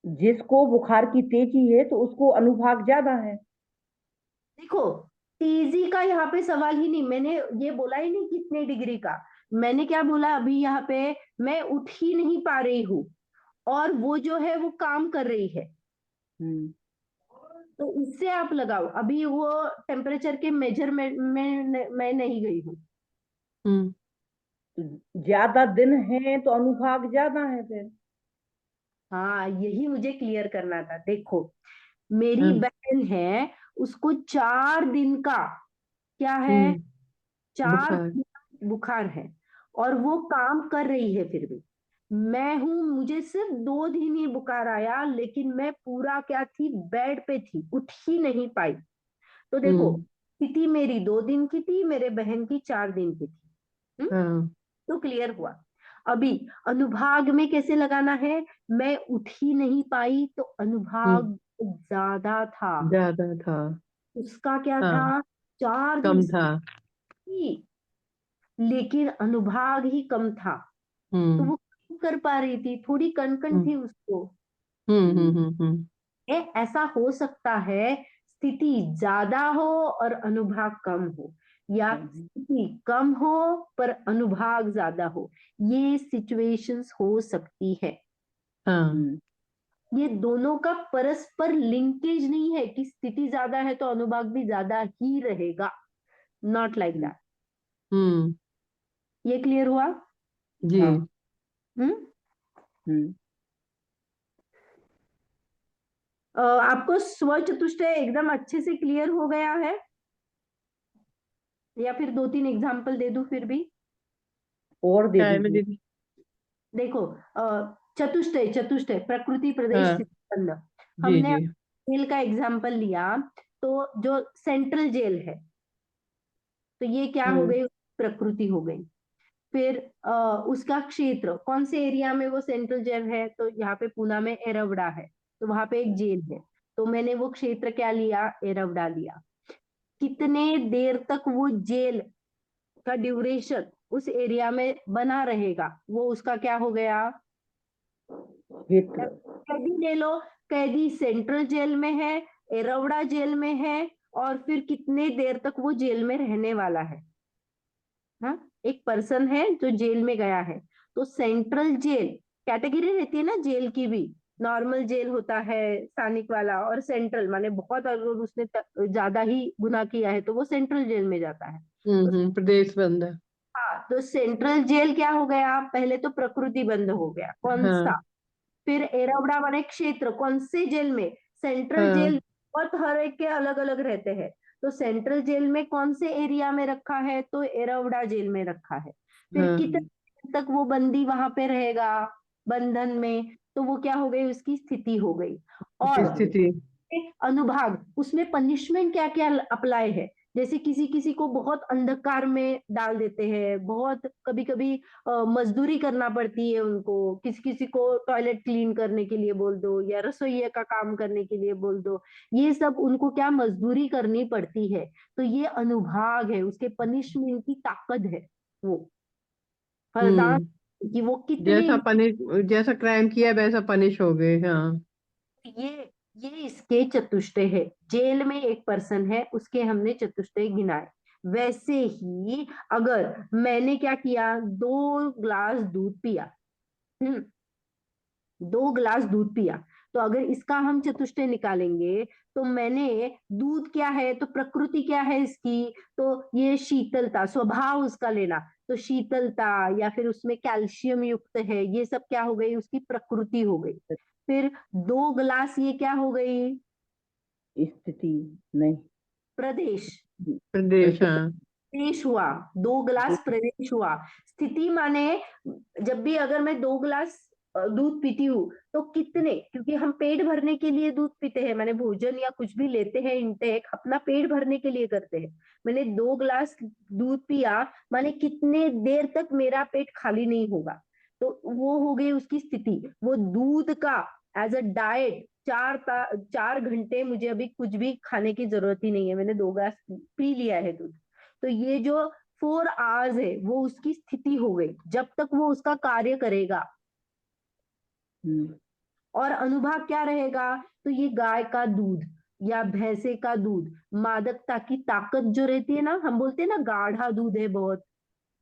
Speaker 4: जिसको बुखार की तेजी है तो उसको अनुभाग ज्यादा है।
Speaker 1: देखो, तेजी का यहाँ पे सवाल ही नहीं, मैंने ये बोला ही नहीं कितने डिग्री का। मैंने क्या बोला अभी यहाँ पे, मैं उठ ही नहीं पा रही हूँ और वो जो है वो काम कर रही है। तो इससे आप लगाओ, अभी वो टेम्परेचर के मेजरमेंट में मैं नहीं गई हूँ।
Speaker 4: ज्यादा दिन है तो अनुभाग ज्यादा है फिर।
Speaker 1: हाँ, यही मुझे क्लियर करना था। देखो, मेरी बहन है, उसको 4 दिन का क्या है, 4 बुखार है, और वो काम कर रही है फिर भी। मैं हूं, मुझे सिर्फ 2 दिन ही बुखार आया, लेकिन मैं पूरा क्या थी, बेड पे थी, उठ ही नहीं पाई। तो देखो, स्थिति मेरी 2 दिन की थी, मेरे बहन की 4 दिन की थी। तो क्लियर हुआ। अभी अनुभाग में कैसे लगाना है, मैं उठ ही नहीं पाई, तो अनुभाग ज्यादा था,
Speaker 2: ज्यादा था,
Speaker 1: उसका क्या
Speaker 2: हाँ,
Speaker 1: था, 4 दिन
Speaker 2: कम था।
Speaker 1: थी, लेकिन अनुभाग ही कम था। तो वो क्यों कर पा रही थी, थोड़ी कनकन थी उसको। ऐसा हो सकता है, स्थिति ज्यादा हो और अनुभाग कम हो, या स्थिति कम हो पर अनुभाग ज्यादा हो, ये सिचुएशंस हो सकती है। ये दोनों का परस्पर लिंकेज नहीं है कि स्थिति ज्यादा है तो अनुभाग भी ज्यादा ही रहेगा, नॉट लाइक दैट। ये क्लियर हुआ?
Speaker 2: जी।
Speaker 1: आपको स्व चतुष्टय एकदम अच्छे से क्लियर हो गया है, या फिर 2-3 एग्जाम्पल दे दूं फिर भी?
Speaker 4: और दे
Speaker 2: क्या है
Speaker 4: दीजिए।
Speaker 2: दीदी?
Speaker 1: देखो, चतुष्टय, चतुष्टय प्रकृति प्रदेश
Speaker 2: हाँ,
Speaker 1: स्थिति बंध,
Speaker 2: जी
Speaker 1: हमने
Speaker 2: जी।
Speaker 1: जेल का एग्जाम्पल लिया, तो जो सेंट्रल जेल है, तो ये क्या हो गई, प्रकृति हो गई। फिर उसका क्षेत्र, कौन से एरिया में वो सेंट्रल जेल है, तो यहाँ पे पूना में एरवडा है, तो वहां पे एक जेल है, तो मैंने वो क्षेत्र क्या लिया, एरवडा लिया। कितने देर तक वो जेल का ड्यूरेशन उस एरिया में बना रहेगा, वो उसका क्या हो गया,
Speaker 4: क्षेत्र।
Speaker 1: कैदी ले लो, कैदी सेंट्रल जेल में है, एरवडा जेल में है, और फिर कितने देर तक वो जेल में रहने वाला है। हाँ, एक पर्सन है जो जेल में गया है, तो सेंट्रल जेल, कैटेगरी रहती है ना जेल की भी, नॉर्मल जेल होता है स्थानिक वाला, और सेंट्रल माने बहुत, अगर उसने ज्यादा ही गुनाह किया है तो वो सेंट्रल जेल में जाता है। तो
Speaker 2: प्रदेश बंद है।
Speaker 1: हाँ, तो सेंट्रल जेल क्या हो गया, पहले तो प्रकृति बंद हो गया, कौन सा, फिर एरवडा वाले क्षेत्र, कौन से जेल में, सेंट्रल जेल, बहुत हर एक के अलग अलग रहते हैं, तो सेंट्रल जेल में कौन से एरिया में रखा है, तो एरवडा जेल में रखा है। फिर कितने दिन तक वो बंदी वहां पे रहेगा, बंधन में, तो वो क्या हो गई, उसकी स्थिति हो गई। और
Speaker 2: स्थिति।
Speaker 1: अनुभाग, उसमें पनिशमेंट क्या क्या अप्लाई है। जैसे किसी किसी को बहुत अंधकार में डाल देते हैं, बहुत कभी कभी मजदूरी करना पड़ती है उनको, किसी किसी को टॉयलेट क्लीन करने के लिए बोल दो या रसोइये का काम करने के लिए बोल दो, ये सब उनको क्या मजदूरी करनी पड़ती है। तो ये अनुभाग है, उसके पनिशमेंट की ताकत है वो, फलदान कि वो कितने।
Speaker 2: जैसा पनिश, जैसा क्राइम किया वैसा पनिश हो गए। हाँ।
Speaker 1: ये ये इसके चतुष्टय है। जेल में एक पर्सन है, उसके हमने चतुष्टय गिनाए। वैसे ही अगर मैंने क्या किया, 2 ग्लास दूध पिया, 2 ग्लास दूध पिया, तो अगर इसका हम चतुष्टय निकालेंगे तो मैंने दूध क्या है, तो प्रकृति क्या है इसकी, तो ये शीतलता, स्वभाव उसका लेना, तो शीतलता या फिर उसमें कैल्शियम युक्त है, ये सब क्या हो गई, उसकी प्रकृति हो गई। फिर 2 ग्लास ये क्या हो गई,
Speaker 4: स्थिति नहीं,
Speaker 1: प्रदेश,
Speaker 2: प्रदेश। हाँ।
Speaker 1: प्रदेश हुआ। 2 ग्लास प्रदेश हुआ। स्थिति माने जब भी अगर मैं 2 ग्लास दूध पीती हूँ तो कितने, क्योंकि हम पेट भरने के लिए दूध पीते हैं, मैंने भोजन या कुछ भी लेते हैं इंटेक अपना पेट भरने के लिए करते हैं। मैंने 2 ग्लास दूध पिया, माने कितने देर तक मेरा पेट खाली नहीं होगा, तो वो हो गई उसकी स्थिति। वो दूध का एज अ डाइट 4 घंटे मुझे अभी कुछ भी खाने की जरूरत ही नहीं है, मैंने 2 ग्लास पी लिया है दूध, तो ये जो 4 आवर्स है वो उसकी स्थिति हो गई, जब तक वो उसका कार्य करेगा। और अनुभाग क्या रहेगा, तो ये गाय का दूध या भैंसे का दूध, मादकता की ताकत जो रहती है ना, हम बोलते हैं ना गाढ़ा दूध है बहुत,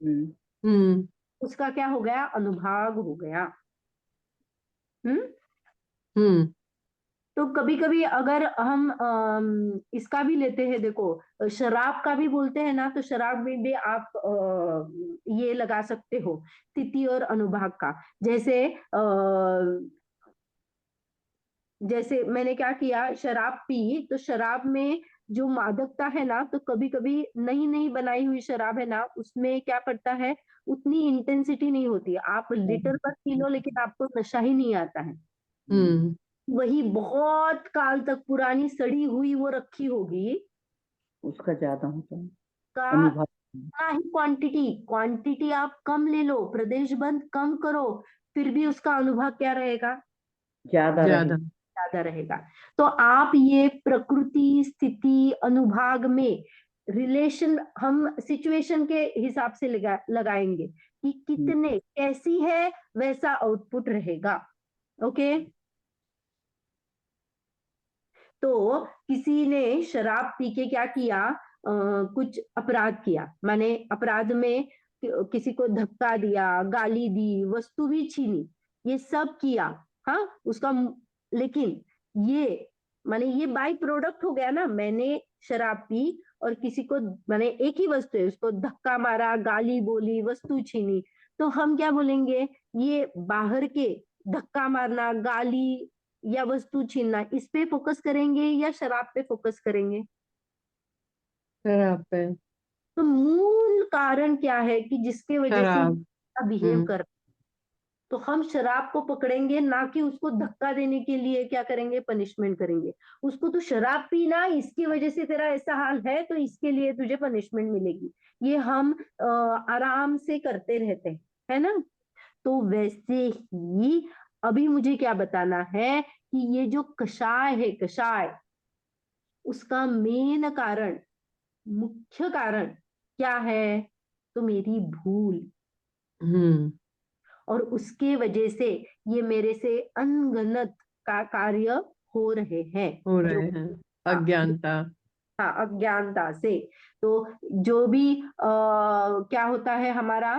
Speaker 2: हम्म।
Speaker 1: उसका क्या हो गया, अनुभाग हो गया। हम्म।
Speaker 2: हम्म।
Speaker 1: तो कभी कभी अगर हम इसका भी लेते हैं, देखो शराब का भी बोलते हैं ना, तो शराब में भी आप ये लगा सकते हो स्थिति और अनुभाग का। जैसे मैंने क्या किया, शराब पी, तो शराब में जो मादकता है ना, तो कभी कभी नई नई बनाई हुई शराब है ना, उसमें क्या पड़ता है, उतनी इंटेंसिटी नहीं होती है, आप लीटर पर पी लो लेकिन आपको नशा ही नहीं आता है।
Speaker 2: हम्म।
Speaker 1: वही बहुत काल तक पुरानी सड़ी हुई वो रखी होगी,
Speaker 4: उसका ज्यादा होता है
Speaker 1: का
Speaker 4: अनुभाग।
Speaker 1: उतना ही क्वांटिटी क्वांटिटी आप कम ले लो, प्रदेश बंद कम करो, फिर भी उसका अनुभाग क्या रहेगा,
Speaker 4: ज्यादा
Speaker 2: ज्यादा।
Speaker 4: रहेगा।
Speaker 1: ज्यादा रहेगा। तो आप ये प्रकृति स्थिति अनुभाग में रिलेशन हम सिचुएशन के हिसाब से लगाएंगे कि कितने कैसी है, वैसा आउटपुट रहेगा। ओके। तो किसी ने शराब पी के क्या किया, कुछ अपराध किया, माने अपराध में किसी को धक्का दिया, गाली दी, वस्तु भी छीनी, ये सब किया। हाँ उसका लेकिन ये माने ये बाई प्रोडक्ट हो गया ना, मैंने शराब पी और किसी को, माने एक ही वस्तु है, उसको धक्का मारा, गाली बोली, वस्तु छीनी, तो हम क्या बोलेंगे, ये बाहर के धक्का मारना, गाली या वस्तु छीनना, इस पे फोकस करेंगे या शराब पे फोकस करेंगे।
Speaker 2: शराब पे।
Speaker 1: तो मूल कारण क्या है कि जिसके वजह से
Speaker 2: शराब।
Speaker 1: बिहेव
Speaker 2: हम्म।
Speaker 1: कर, तो हम शराब को पकड़ेंगे ना कि उसको धक्का देने के लिए क्या करेंगे, पनिशमेंट करेंगे उसको। तो शराब पीना इसकी वजह से तेरा ऐसा हाल है तो इसके लिए तुझे पनिशमेंट मिलेगी, ये हम आराम से करते रहते हैं, है ना। तो वैसे ही अभी मुझे क्या बताना है कि ये जो कषाय है, कषाय, उसका मेन कारण, मुख्य कारण क्या है, तो मेरी भूल,
Speaker 2: हम्म।
Speaker 1: और उसके वजह से ये मेरे से अनगनत का कार्य हो रहे हैं,
Speaker 2: हो
Speaker 1: जो
Speaker 2: रहे हैं।
Speaker 1: हाँ
Speaker 2: अज्ञानता।
Speaker 1: हाँ, अज्ञानता से। तो जो भी क्या होता है हमारा,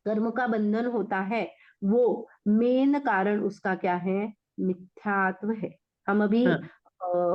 Speaker 1: कर्म का बंधन होता है, वो मेन कारण उसका क्या है, मिथ्यात्व है। हम अभी
Speaker 2: हाँ।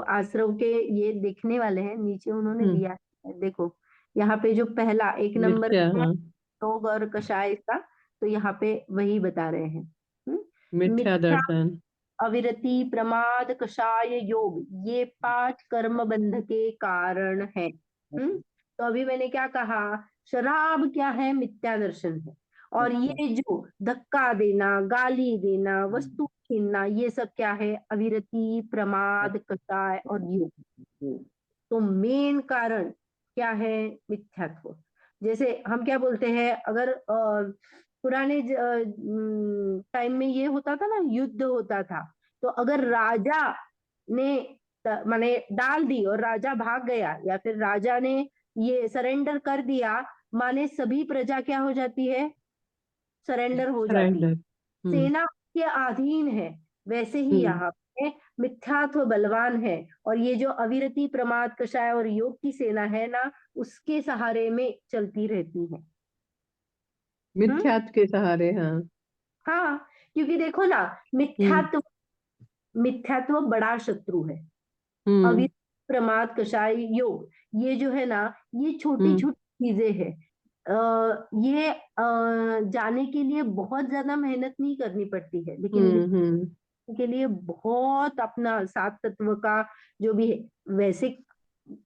Speaker 1: आश्रव के ये देखने वाले हैं, नीचे उन्होंने
Speaker 2: हम्म।
Speaker 1: दिया है, देखो यहाँ पे जो पहला 1 नंबर
Speaker 2: मिथ्या।
Speaker 1: है
Speaker 2: हाँ।
Speaker 1: योग और कषाय का, तो यहाँ पे वही बता रहे हैं।
Speaker 2: मिथ्या
Speaker 1: मिथ्या,
Speaker 2: दर्शन।
Speaker 1: अविरति, प्रमाद, कषाय, योग, ये 5 कर्म बंध के कारण है। तो अभी मैंने क्या कहा, शराब क्या है, मिथ्या दर्शन है, और ये जो धक्का देना, गाली देना, वस्तु छीनना, ये सब क्या है? अविरति, प्रमाद, कषाय और योग। तो मेन कारण क्या है? मिथ्यात्व। जैसे हम क्या बोलते हैं, अगर पुराने टाइम में ये होता था ना, युद्ध होता था, तो अगर राजा ने माने डाल दी और राजा भाग गया, या फिर राजा ने ये सरेंडर कर दिया, माने सभी प्रजा क्या हो जाती है? सरेंडर हो जाती है,
Speaker 2: सरेंडर।
Speaker 1: सेना के अधीन है। वैसे ही यहाँ पे मिथ्यात्व बलवान है, और ये जो अविरति, प्रमाद, कषाय और योग की सेना है ना, उसके सहारे में चलती रहती है।
Speaker 2: मिथ्यात्व के सहारे, हाँ।
Speaker 1: हाँ, क्योंकि देखो ना, मिथ्यात्व मिथ्यात्व बड़ा शत्रु है।
Speaker 2: हम्म।
Speaker 1: अविरति, प्रमाद, कषाय, योग, ये जो है ना, ये छोटी
Speaker 2: हम्म।
Speaker 1: छोटी चीजें हैं। ये जाने के लिए बहुत ज्यादा मेहनत नहीं करनी पड़ती है, लेकिन
Speaker 2: हम्म।
Speaker 1: के लिए बहुत अपना सात तत्व का जो भी है, वैसे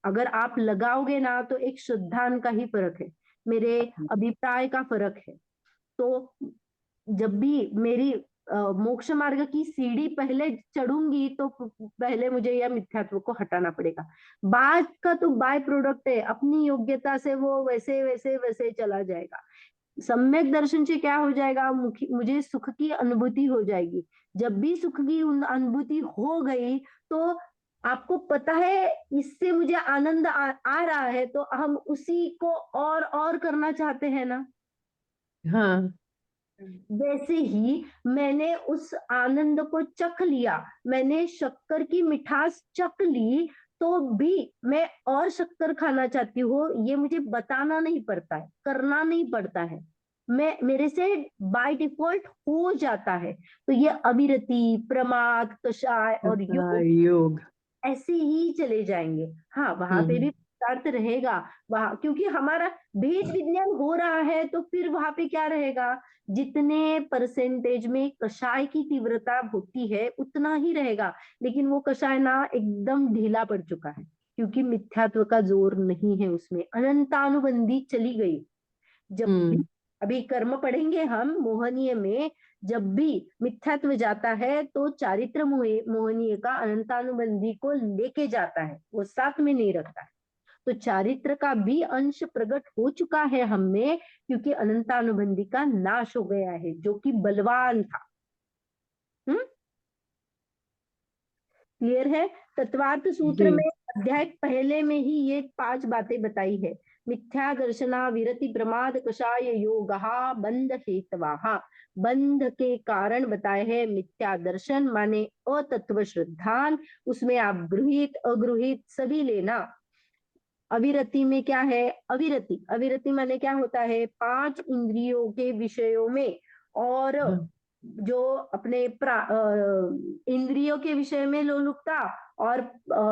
Speaker 1: अगर आप लगाओगे ना, तो एक श्रद्धान का ही फर्क है, मेरे अभिप्राय का फर्क है। तो जब भी मेरी मोक्ष मार्ग की सीढ़ी पहले चढ़ूंगी, तो पहले मुझे यह मिथ्यात्व को हटाना पड़ेगा। बाद का तो बाय प्रोडक्ट है, अपनी योग्यता से वो वैसे वैसे वैसे चला जाएगा। सम्यक दर्शन से क्या हो जाएगा? मुझे सुख की अनुभूति हो जाएगी। जब भी सुख की अनुभूति हो गई, तो आपको पता है इससे मुझे आनंद आ रहा है, तो हम उसी को और करना चाहते हैं ना।
Speaker 2: हाँ।
Speaker 1: वैसे ही मैंने उस आनंद को चख लिया, मैंने शक्कर की मिठास चख ली, तो भी मैं और शक्कर खाना चाहती हूँ, ये मुझे बताना नहीं पड़ता है, करना नहीं पड़ता है, मैं मेरे से बाय डिफॉल्ट हो जाता है। तो ये अविरति, प्रमाद, कषाय और योग
Speaker 2: योग।
Speaker 1: ऐसे ही चले जाएंगे। हाँ, वहां पे भी पुरुषार्थ रहेगा, वहां क्योंकि हमारा भेद विज्ञान हो रहा है, तो फिर वहां पे क्या रहेगा? जितने परसेंटेज में कषाय की तीव्रता होती है, उतना ही रहेगा। लेकिन वो कषाय ना एकदम ढीला पड़ चुका है, क्योंकि मिथ्यात्व का जोर नहीं है उसमें, अनंतानुबंधी चली गई। जब भी अभी कर्म पढ़ेंगे हम मोहनीय में, जब भी मिथ्यात्व जाता है, तो चारित्र मोहनीय का अनंतानुबंधी को लेके जाता है, वो साथ में नहीं रखता है। तो चारित्र का भी अंश प्रकट हो चुका है हम में, क्योंकि अनंतानुबंधी का नाश हो गया है, जो कि बलवान था। क्लियर है? तत्वार्थ सूत्र
Speaker 2: जी।
Speaker 1: में अध्याय पहले में ही ये 5 बातें बताई है। मिथ्या दर्शना, विरति, प्रमाद, कषाय, योगहा, बंध हेतवाहा। बंध के कारण बताए हैं। मिथ्या दर्शन माने अतत्व श्रद्धान, उसमें आप गृहित अगृहित सभी लेना। अविरति में क्या है? अविरति, अविरति माने क्या होता है? 5 इंद्रियों के विषयों में, और जो अपने इंद्रियों के विषय में लोलुपता, और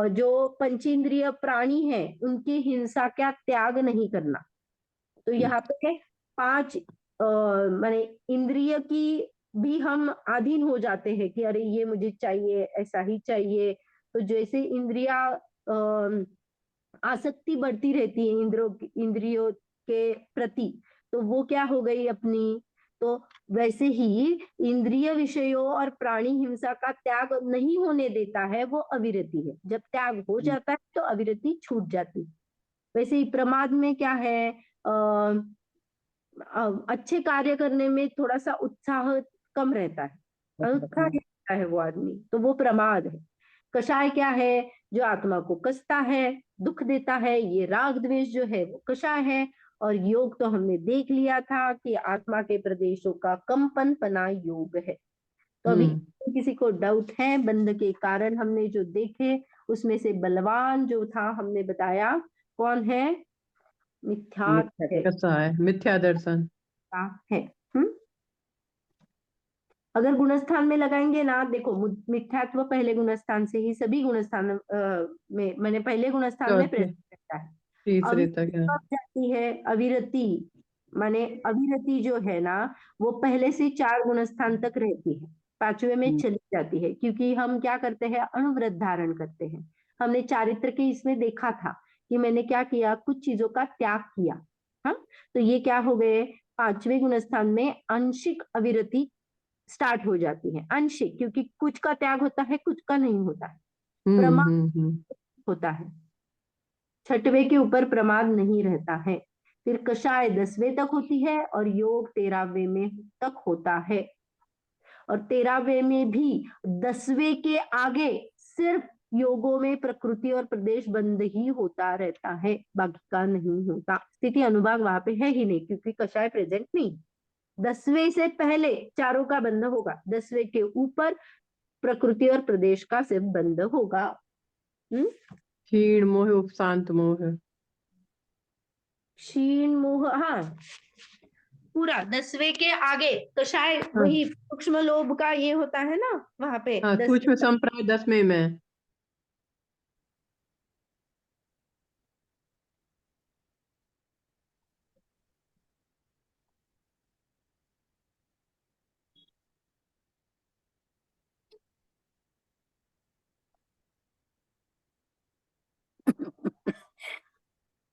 Speaker 1: जो पंचेंद्रिय प्राणी है उनकी हिंसा का त्याग नहीं करना। तो यहाँ पे 5 माने इंद्रिय की भी हम अधीन हो जाते हैं कि अरे ये मुझे चाहिए, ऐसा ही चाहिए। तो जैसे इंद्रिया आसक्ति बढ़ती रहती है इंद्रियों के प्रति, तो वो क्या हो गई अपनी। तो वैसे ही इंद्रिय विषयों और प्राणी हिंसा का त्याग नहीं होने देता है, वो अविरति है। जब त्याग हो जाता है, तो अविरति छूट जाती है। वैसे ही प्रमाद में क्या है? अच्छे कार्य करने में थोड़ा सा उत्साह कम रहता है, उत्साह रहता है वो आदमी, तो वो प्रमाद है। कषाय क्या है? जो आत्मा को कसता है, दुख देता है, ये राग द्वेष जो है वो कषाय है। और योग तो हमने देख लिया था कि आत्मा के प्रदेशों का कंपन पना योग है। तो अभी किसी को डाउट है? बंध के कारण हमने जो देखे, उसमें से बलवान जो था हमने बताया कौन है? मिथ्यात्व है,
Speaker 2: कसाय, मिथ्या दर्शन
Speaker 1: है। अगर गुणस्थान में लगाएंगे ना, देखो मिथ्यात्व पहले गुणस्थान से ही, सभी गुणस्थान में मैंने पहले गुणस्थान में
Speaker 2: चौथे
Speaker 1: प्रेजेंट करता है।
Speaker 2: तीसरे तक
Speaker 1: अविरति
Speaker 2: है।
Speaker 1: कब जाती है? अविरति माने अविरति जो है ना, वो पहले से 4 गुणस्थान तक रहती है, 5वें में चली जाती है, क्योंकि हम क्या करते हैं? अनुव्रत धारण करते हैं। हमने चारित्र के इसमें देखा था कि मैंने क्या किया, कुछ चीजों का त्याग किया। हाँ, तो ये क्या हो गए? 5वें गुणस्थान में आंशिक अविरति स्टार्ट हो जाती है, आंशिक, क्योंकि कुछ का त्याग होता है, कुछ का नहीं होता है।
Speaker 2: हम्म
Speaker 1: प्रमाद
Speaker 2: हम्म हम्म
Speaker 1: होता है, छठवें के ऊपर प्रमाद नहीं रहता है। फिर कषाय 10वें तक होती है और योग 13वें में तक होता है। और 13वें में भी 10वें के आगे सिर्फ योगों में प्रकृति और प्रदेश बंद ही होता रहता है, बाकी का नहीं होता। स्थिति अनुभाग वहां पे है ही नहीं, क्योंकि कषाय प्रेजेंट नहीं। 10वें से पहले चारों का बंध होगा, 10वें के ऊपर प्रकृति और प्रदेश का सिर्फ बंध होगा।
Speaker 2: क्षीण मोह उपशांत मोह।
Speaker 1: क्षीण मोह, हाँ, पूरा 10वें के आगे कषाय
Speaker 2: हाँ
Speaker 1: वही सूक्ष्म लोभ का ये होता है ना वहां पे
Speaker 2: हाँ,
Speaker 1: 10।
Speaker 2: सूक्ष्म संप्राय 10वें में।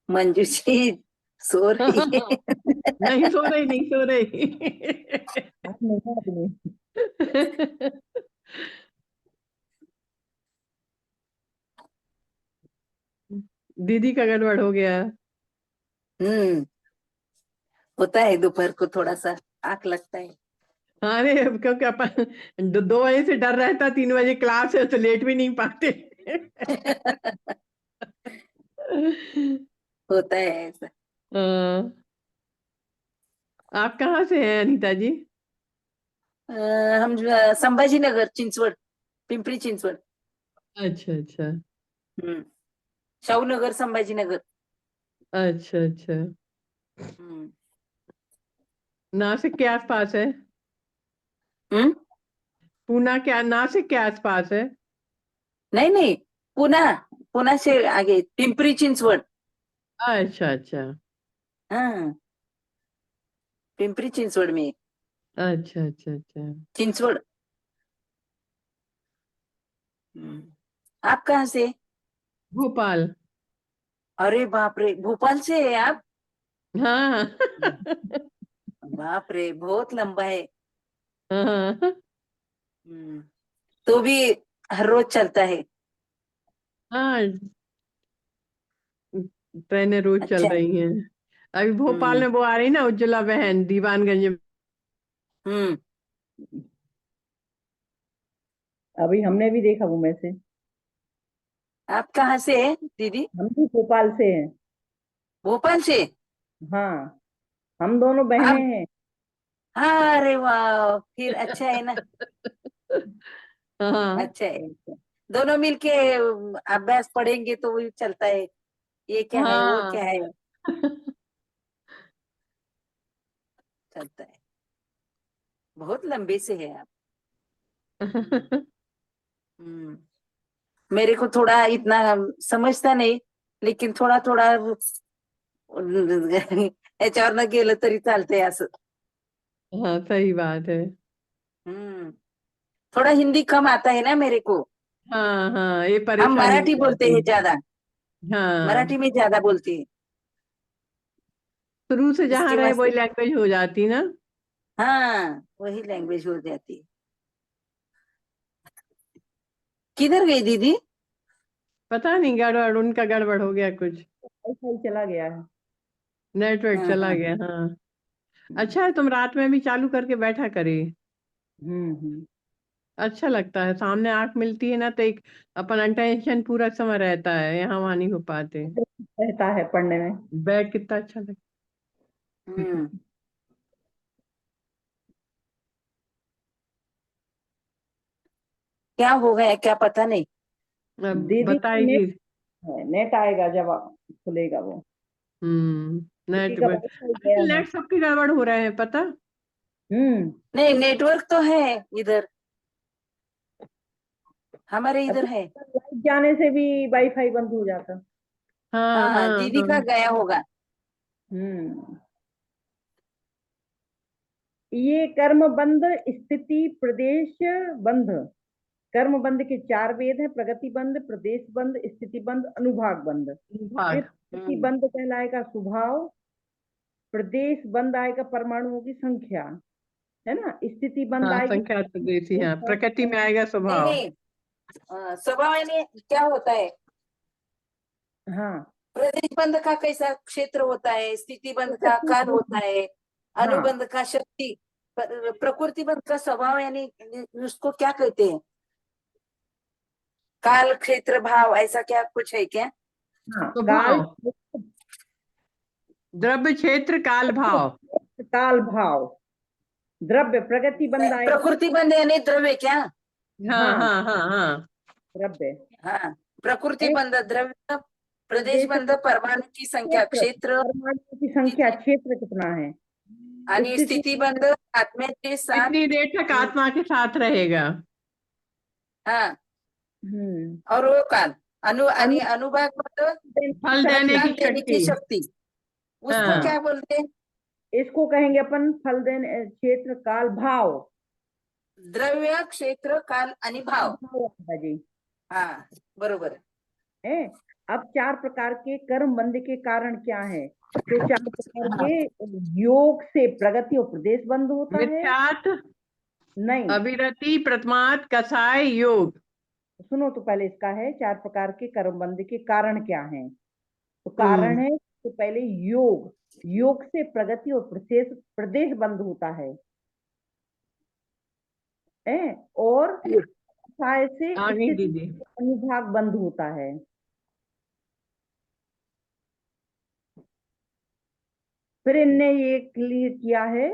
Speaker 3: मंजू जी सो रही है।
Speaker 2: नहीं सो रही, नहीं सो रही।
Speaker 4: आप नहीं आदमी।
Speaker 2: दीदी का गड़बड़ हो गया।
Speaker 3: हम्म, होता है दोपहर को थोड़ा सा आंख लगता है।
Speaker 2: अरे क्योंकि अपन 2 बजे से डर रहता, 3 बजे क्लास है तो लेट भी नहीं पाते।
Speaker 3: होता है ऐसा।
Speaker 2: हाँ, आप कहाँ से हैं अनीता जी?
Speaker 3: हम संभाजी नगर, चिंचवड, पिंपरी चिंचवड।
Speaker 2: अच्छा अच्छा
Speaker 3: हम्म, शाहू नगर, संभाजी नगर।
Speaker 2: अच्छा अच्छा।
Speaker 3: हम्म
Speaker 2: नासिक के आसपास है?
Speaker 3: हम्म,
Speaker 2: पूना के नासिक के आसपास है?
Speaker 3: नहीं नहीं, पुणे, पुणे से आगे पिंपरी चिंचवड।
Speaker 2: अच्छा अच्छा
Speaker 3: हाँ, पिंपरी चिंचवड में।
Speaker 2: अच्छा अच्छा अच्छा।
Speaker 3: चिंचवड। आप कहाँ से?
Speaker 2: भोपाल।
Speaker 3: अरे बाप रे, भोपाल से है आप?
Speaker 2: हाँ
Speaker 3: बाप रे, बहुत लंबा है।
Speaker 2: हाँ
Speaker 3: हम्म, तो भी हर रोज चलता है?
Speaker 2: हाँ, ट्रेनें रोज चल
Speaker 3: अच्छा।
Speaker 2: रही हैं। अभी भोपाल
Speaker 3: हम्म
Speaker 2: में वो आ रही ना, उज्ज्वला बहन, दीवानगंज में।
Speaker 3: हम्म,
Speaker 4: अभी हमने भी देखा वो मैसेज।
Speaker 3: आप कहाँ से है दीदी?
Speaker 4: हम भी भोपाल से हैं।
Speaker 3: भोपाल से?
Speaker 4: हाँ, हम दोनों बहनें
Speaker 3: आप?
Speaker 4: हैं।
Speaker 3: हाँ, अरे वाह, फिर अच्छा है ना।
Speaker 2: हाँ
Speaker 3: अच्छा है, अच्छा। दोनों मिलके अभ्यास पढ़ेंगे तो वही चलता है, ये क्या है वो
Speaker 2: हाँ।
Speaker 3: क्या है, चलता है। बहुत लंबे से है आप। हम्म, मेरे को थोड़ा इतना समजता नहीं, लेकिन थोड़ा थोड़ा याच्यावर न गेलं तरी चालतंय असं।
Speaker 2: हाँ सही बात है।
Speaker 3: हम्म, थोड़ा हिंदी कम आता है ना मेरे को।
Speaker 2: हाँ हाँ, ये
Speaker 3: हम
Speaker 2: परेशानी हो
Speaker 3: मराठी बोलते
Speaker 2: जाती
Speaker 3: हैं
Speaker 2: है।
Speaker 3: ज्यादा,
Speaker 2: हाँ,
Speaker 3: मराठी में ज्यादा बोलते हैं,
Speaker 2: शुरू से जहाँ
Speaker 3: इसके
Speaker 2: रहे वही
Speaker 3: वास्ते।
Speaker 2: लैंग्वेज हो जाती ना।
Speaker 3: हाँ, वही लैंग्वेज हो जाती है। किधर गई दीदी?
Speaker 2: पता नहीं, गड़बड़, उनका गड़बड़ हो गया कुछ,
Speaker 4: ऐसा ही चला गया है।
Speaker 2: नेटवर्क
Speaker 3: हाँ
Speaker 2: चला
Speaker 3: हाँ।
Speaker 2: गया। हाँ, अच्छा है तुम रात में भी चालू करके बैठा करी।
Speaker 4: हम्म।
Speaker 2: अच्छा लगता है, सामने आंख मिलती है ना तो एक अपन अटेंशन पूरा समय रहता है, यहाँ वहाँ नहीं हो पाते।
Speaker 4: रहता है पढ़ने में।
Speaker 2: बैग कितना अच्छा लगता
Speaker 3: हम्म, क्या हो गया क्या पता नहीं।
Speaker 2: है। अब
Speaker 4: दीदी का
Speaker 2: बताएगी।
Speaker 4: नेट आएगा जब खुलेगा वो। दीदी
Speaker 2: नेट
Speaker 4: का
Speaker 2: में
Speaker 4: वाईफाई गया
Speaker 2: आजकल
Speaker 4: है।
Speaker 2: नेट सबके गड़बड़ हो रहे हैं पता।
Speaker 4: हम्म।
Speaker 3: नहीं, नेटवर्क तो है इधर, हमारे इधर
Speaker 4: अच्छा,
Speaker 3: है।
Speaker 4: लाइट जाने से भी वाईफाई बंद हो जाता।
Speaker 2: हाँ
Speaker 3: हाँ,
Speaker 2: हाँ
Speaker 3: दीदी का
Speaker 2: हाँ।
Speaker 3: गया होगा।
Speaker 4: हम्म। ये कर्म बंध, स्थिति प्रदेश बंध। कर्म बंध के 4 वेद हैं: प्रगति बंध, प्रदेश बंध, स्थिति बंध, अनुभाग बंध। इसमें
Speaker 2: भाग।
Speaker 4: प्रगति
Speaker 3: हम्म
Speaker 4: बंध कहलाएगा स्वभाव, प्रदेश बंध आएगा परमाणुओं की संख्या, है ना, स्थिति बंद
Speaker 2: हाँ,
Speaker 4: आएगी।
Speaker 2: संख्या प्रदेशी, हाँ, प्रकृति में आएगा
Speaker 3: नहीं
Speaker 2: स्वभाव।
Speaker 3: नहीं, स्वभाव यानी क्या होता है?
Speaker 4: हाँ
Speaker 3: प्रदेश बंध का कैसा क्षेत्र होता है, स्थिति बंध का काल होता है,
Speaker 4: हाँ।
Speaker 3: अनुबंध का शक्ति, प्रकृति बंध का स्वभाव यानी उसको क्या कहते हैं? काल, क्षेत्र, भाव, ऐसा क्या कुछ है क्या?
Speaker 4: हाँ,
Speaker 2: स्वभाव,
Speaker 4: काल,
Speaker 2: द्रव्य, क्षेत्र, काल, भाव।
Speaker 4: काल, भाव, द्रव्य, प्रगति बंद आएगा।
Speaker 3: प्रकृति बंध यानी द्रव्य क्या?
Speaker 2: हाँ
Speaker 4: हाँ।
Speaker 2: हाँ हाँ हाँ।
Speaker 4: द्रव्य,
Speaker 3: हाँ, प्रकृति
Speaker 4: एक
Speaker 3: बंध द्रव्य, प्रदेश बंध परमाणु की संख्या, क्षेत्र,
Speaker 4: परमाणु की संख्या, क्षेत्र कितना है।
Speaker 3: आणि स्थिति बंध आत्म्याचे साथ,
Speaker 2: कितनी देर तक आत्मा के साथ रहेगा।
Speaker 3: हाँ,
Speaker 4: हम्म,
Speaker 3: और वो काल, आणि अनुभाग बंध
Speaker 2: फल देने
Speaker 3: फल
Speaker 2: की
Speaker 3: देने की
Speaker 2: शक्ति।
Speaker 3: शक्ति, उसको
Speaker 2: हाँ।
Speaker 3: क्या बोलते हैं?
Speaker 4: इसको कहेंगे अपन फल देने, क्षेत्र, काल, भाव।
Speaker 3: द्रव्य, क्षेत्र, काल आणि भाव।
Speaker 4: भाव आएगा जी।
Speaker 3: हाँ, बरोबर
Speaker 4: है। अब 4 प्रकार के कर्म बंध के कारण क्या है, तो 4 प्रकार के योग से प्रगति और प्रदेश बंद होता है।
Speaker 2: मिथ्यात,
Speaker 4: नहीं,
Speaker 2: अविरति, प्रमाद, कसाय, योग।
Speaker 4: सुनो तो पहले इसका है 4 प्रकार के कर्म बंध के कारण क्या है। तो कारण है तो पहले योग, योग से प्रगति और प्रदेश बंद होता है। और कसाय से
Speaker 2: आगे
Speaker 4: स्थिति
Speaker 2: दीदी।
Speaker 4: अनुभाग बंद होता है। फिर इनने ये क्लियर किया है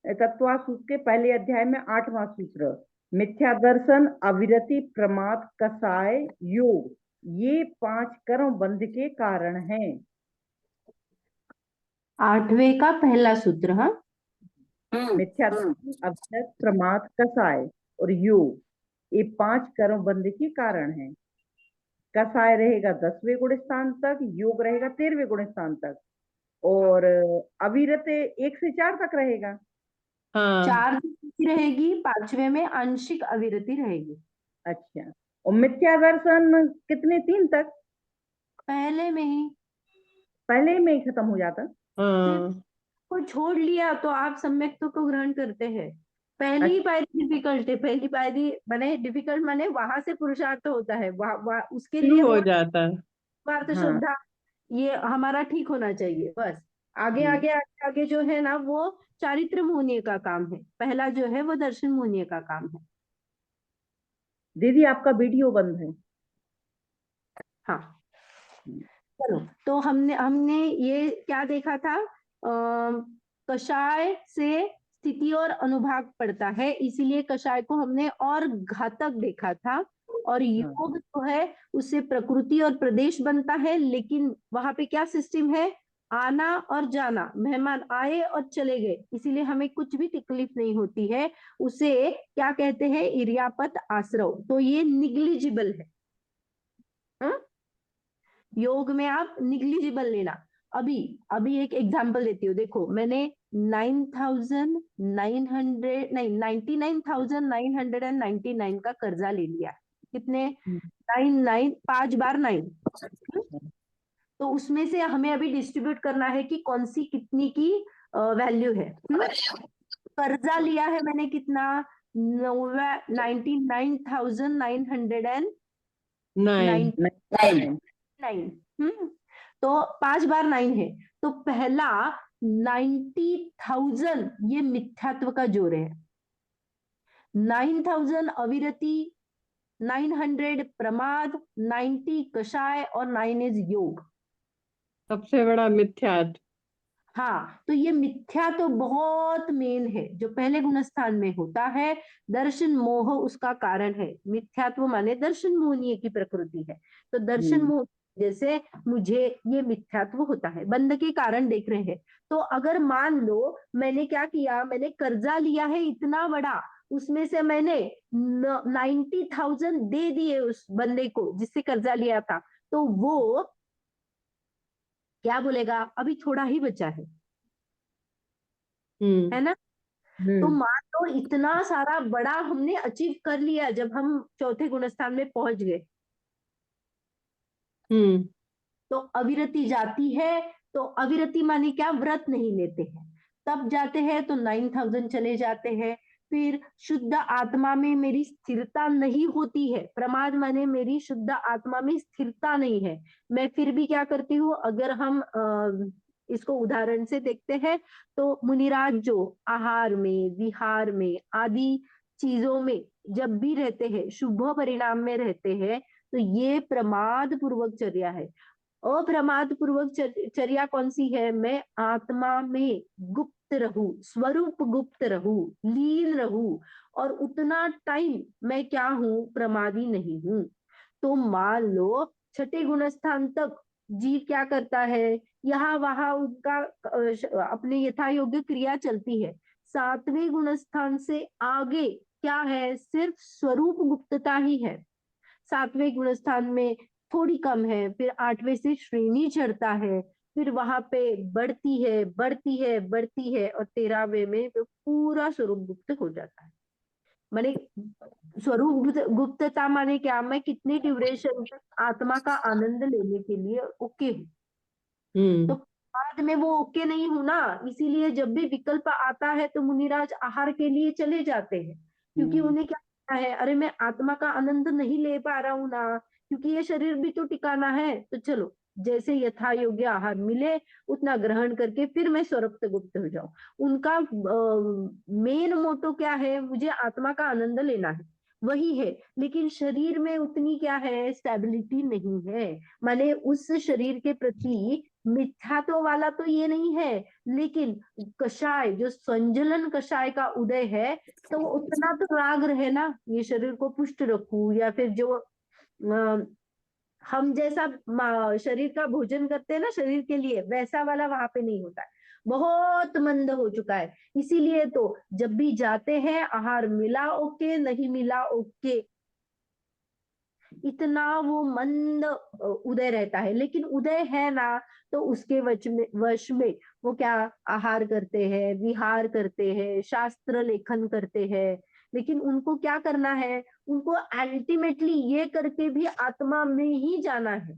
Speaker 4: तत्वा सूत्र के पहले अध्याय में 8वां सूत्र, मिथ्या दर्शन, अविरति, प्रमाद, कसाय, योग, ये 5 कर्म बंध के कारण हैं।
Speaker 1: 8वें का पहला सूत्र। हाँ,
Speaker 4: मिथ्या दर्शन, अविरत, प्रमाद, कसाय और योग, ये 5 कर्म बंध के कारण हैं। कसाय रहेगा 10वें गुण स्थान तक, योग रहेगा 13वें गुण स्थान तक, और अविरत 1 से 4 तक रहेगा।
Speaker 2: हाँ।
Speaker 1: 4 रहेगी, 5वें में आंशिक अविरति रहेगी।
Speaker 4: अच्छा, और मिथ्या दर्शन कितने, 3 तक,
Speaker 1: पहले में ही
Speaker 4: पहले में ही खत्म हो जाता।
Speaker 2: हाँ।
Speaker 1: को छोड़ लिया तो आप सम्यक्त्व को ग्रहण करते हैं। पहली पायरी डिफिकल्ट है, पहली पायरी माने डिफिकल्ट माने वहां से पुरुषार्थ होता है, उसके लिए
Speaker 2: शुरू हो जाता है।
Speaker 1: स्वार्थ,
Speaker 4: हाँ।
Speaker 1: श्रद्धा, ये हमारा ठीक होना चाहिए बस। आगे
Speaker 4: हम्म।
Speaker 1: आगे आगे आगे जो है ना वो चारित्र मूल्य का काम है, पहला जो है वो दर्शन मूल्य का काम है।
Speaker 4: दीदी आपका वीडियो बंद है।
Speaker 1: हाँ, चलो, तो हमने ये क्या देखा था, कषाय से स्थिति और अनुभाग पड़ता है, इसीलिए कषाय को हमने और घातक देखा था। और योग जो है उससे प्रकृति और प्रदेश बनता है, लेकिन वहां पे क्या सिस्टम है, आना और जाना, मेहमान आए और चले गए, इसीलिए हमें कुछ भी तकलीफ नहीं होती है। उसे क्या कहते हैं, इर्यापत आश्रव, तो ये निग्लिजिबल है। योग में आप निग्लिजिबल लेना। अभी एक एग्जांपल देती हूँ, देखो मैंने 99,999 का कर्जा ले लिया। कितने, 9 5 बार 9। तो उसमें से हमें अभी डिस्ट्रीब्यूट करना है कि कौन सी कितनी की वैल्यू है। कर्जा लिया है मैंने कितना, 99,999। तो 5 बार 9 है, तो पहला 90,000 ये मिथ्यात्व का जोड़ है। 9,000 अविरति, 900 प्रमाद, 90 कषाय और 9 इज योग।
Speaker 2: सबसे बड़ा मिथ्यात्व।
Speaker 1: हाँ, तो ये मिथ्या तो बहुत मेन है, जो पहले गुणस्थान में होता है। दर्शन मोह उसका कारण है। मिथ्यात्व माने दर्शन मोहनीय की प्रकृति है, तो दर्शन मोह जैसे मुझे ये मिथ्यात्व होता है। बंध के कारण देख रहे हैं, तो अगर मान लो मैंने क्या किया, मैंने कर्जा लिया है इतना बड़ा, उसमें से मैंने 90,000 दे दिए उस बंदे को जिससे कर्जा लिया था, तो वो क्या बोलेगा, अभी थोड़ा ही बचा है ना। तो मान लो इतना सारा बड़ा हमने अचीव कर लिया जब हम चौथे गुणस्थान में पहुंच गए, तो अविरति जाती है। तो अविरति माने क्या, व्रत नहीं लेते हैं। तब जाते हैं तो 9000 चले जाते हैं। फिर शुद्ध आत्मा में मेरी स्थिरता नहीं होती है, प्रमाद माने मेरी शुद्ध आत्मा में स्थिरता नहीं है। मैं फिर भी क्या करती हूँ, अगर हम इसको उदाहरण से देखते हैं तो मुनिराज जो आहार में, विहार में आदि चीजों में जब भी रहते हैं, शुभ परिणाम में रहते हैं, तो ये प्रमाद पूर्वक चर्या है। अप्रमाद पूर्वक चर्या कौन सी है? मैं आत्मा में गुप्त रहूं, स्वरूप गुप्त रहूं, लीन रहूं, और उतना टाइम मैं क्या हूं? प्रमादी नहीं हूं। तो मान लो छठे गुण स्थान तक जीव क्या करता है, यहाँ वहां उनका अपने यथा योग्य क्रिया चलती है। सातवें गुण स्थान से आगे क्या है? सिर्फ स्वरूप गुप्तता ही है। सातवें गुण स्थान में थोड़ी कम है, फिर आठवें से श्रेणी चढ़ता है, फिर वहां पे बढ़ती है, बढ़ती है, बढ़ती है, और 13वें में पूरा स्वरूप गुप्त हो जाता है। माने स्वरूप गुप्तता माने क्या? मैं कितने ड्यूरेशन तक आत्मा का आनंद लेने के लिए ओके हूँ। तो बाद में वो ओके नहीं हूं ना, इसीलिए जब भी विकल्प आता है तो मुनिराज आहार के लिए चले जाते हैं, क्योंकि उन्हें क्या लगता है, अरे मैं आत्मा का आनंद नहीं ले पा रहा हूं ना, क्योंकि ये शरीर भी तो टिकाना है। तो चलो, जैसे यथा योग्य आहार मिले उतना ग्रहण करके फिर मैं स्वरूप गुप्त हो जाऊं। उनका मेन मोटो क्या है? मुझे आत्मा का आनंद लेना है, वही है। लेकिन शरीर में उतनी क्या है? स्टेबिलिटी नहीं है। माने उस शरीर के प्रति मिथ्यात्व वाला तो ये नहीं है, लेकिन कषाय जो संजलन कषाय का उदय है, तो उतना तो राग रहे ना, ये शरीर को पुष्ट रखूं, या फिर जो हम जैसा शरीर का भोजन करते हैं ना शरीर के लिए, वैसा वाला वहां पे नहीं होता है, बहुत मंद हो चुका है। इसीलिए तो जब भी जाते हैं, आहार मिला ओके, नहीं मिला ओके, इतना वो मंद उदय रहता है। लेकिन उदय है ना, तो उसके वश में वो क्या आहार करते हैं, विहार करते हैं, शास्त्र लेखन करते हैं। लेकिन उनको क्या करना है? उनको अल्टीमेटली ये करके भी आत्मा में ही जाना है।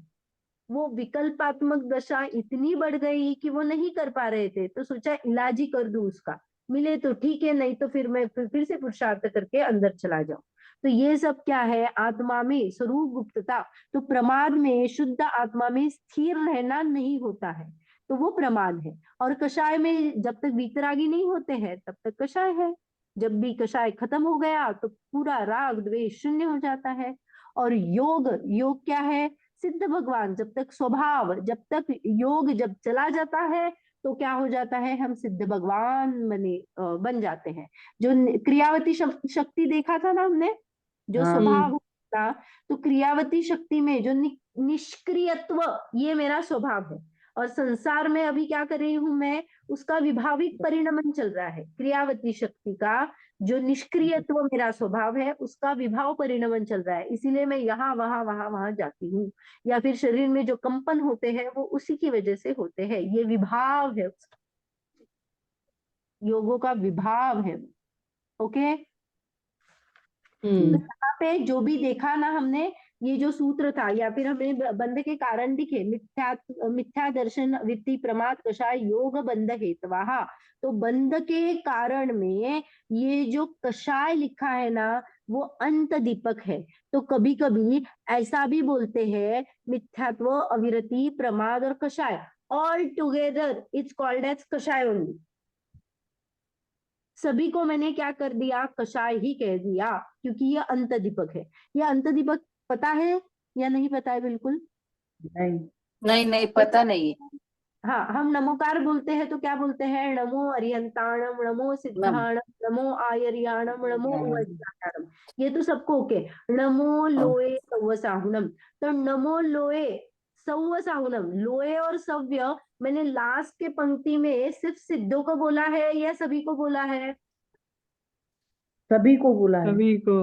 Speaker 1: वो विकल्पात्मक दशा इतनी बढ़ गई कि वो नहीं कर पा रहे थे, तो सोचा इलाज ही कर दूं उसका, मिले तो ठीक है, नहीं तो फिर मैं फिर से पुरुषार्थ करके अंदर चला जाऊं। तो ये सब क्या है? आत्मा में स्वरूप गुप्तता। तो प्रमाद में शुद्ध आत्मा में स्थिर रहना नहीं होता है, तो वो प्रमाद है। और कषाय में जब तक वीतरागी नहीं होते हैं तब तक कषाय है। जब भी कषाय खत्म हो गया तो पूरा राग द्वेष शून्य हो जाता है। और योग, योग क्या है? सिद्ध भगवान। जब तक स्वभाव, जब तक योग जब चला जाता है तो क्या हो जाता है? हम सिद्ध भगवान बन जाते हैं। जो क्रियावती शक्ति देखा था ना हमने, जो
Speaker 4: हाँ।
Speaker 1: स्वभाव था, तो क्रियावती शक्ति में जो निष्क्रियत्व, ये मेरा स्वभाव है। और संसार में अभी क्या कर रही हूं मैं? उसका विभाविक परिणमन चल रहा है। क्रियावती शक्ति का जो निष्क्रियत्व मेरा स्वभाव है, उसका विभाव परिणमन चल रहा है। इसीलिए मैं यहाँ वहां वहां वहां जाती हूँ, या फिर शरीर में जो कंपन होते हैं वो उसी की वजह से होते हैं। ये विभाव है, योगों का विभाव है। ओके। तो यहाँ पे जो भी देखा ना हमने, ये जो सूत्र था, या फिर हमें बंध के कारण दिखे, मिथ्या दर्शन वित्ती प्रमाद कषाय योग बंध हेतवाहा। तो बंध के कारण में ये जो कषाय लिखा है ना, वो अंत दीपक है। तो कभी कभी ऐसा भी बोलते हैं, मिथ्यात्व, अविरति, प्रमाद और कषाय, all together it's called as कषाय ओनली। सभी को मैंने क्या कर दिया? कषाय ही कह दिया, क्योंकि ये अंत दीपक है। ये अंत दीपक पता है या नहीं पता है? बिल्कुल
Speaker 4: नहीं।
Speaker 3: नहीं नहीं पता नहीं है।
Speaker 1: हाँ, हम नमोकार बोलते हैं तो क्या बोलते हैं? नमो अरियंताणम, नमो सिद्धाणम, नमो आयर्याणम, नमो उवैयाणम। ये तो सबको ओके। नमो लोए सव्वसाहुनम। तो नमो लोए सव्वसाहुनम, लोए और सव्य मैंने लास्ट के पंक्ति में सिर्फ सिद्धों को बोला है या सभी को बोला है?
Speaker 4: सभी को बोला है।
Speaker 2: सभी को,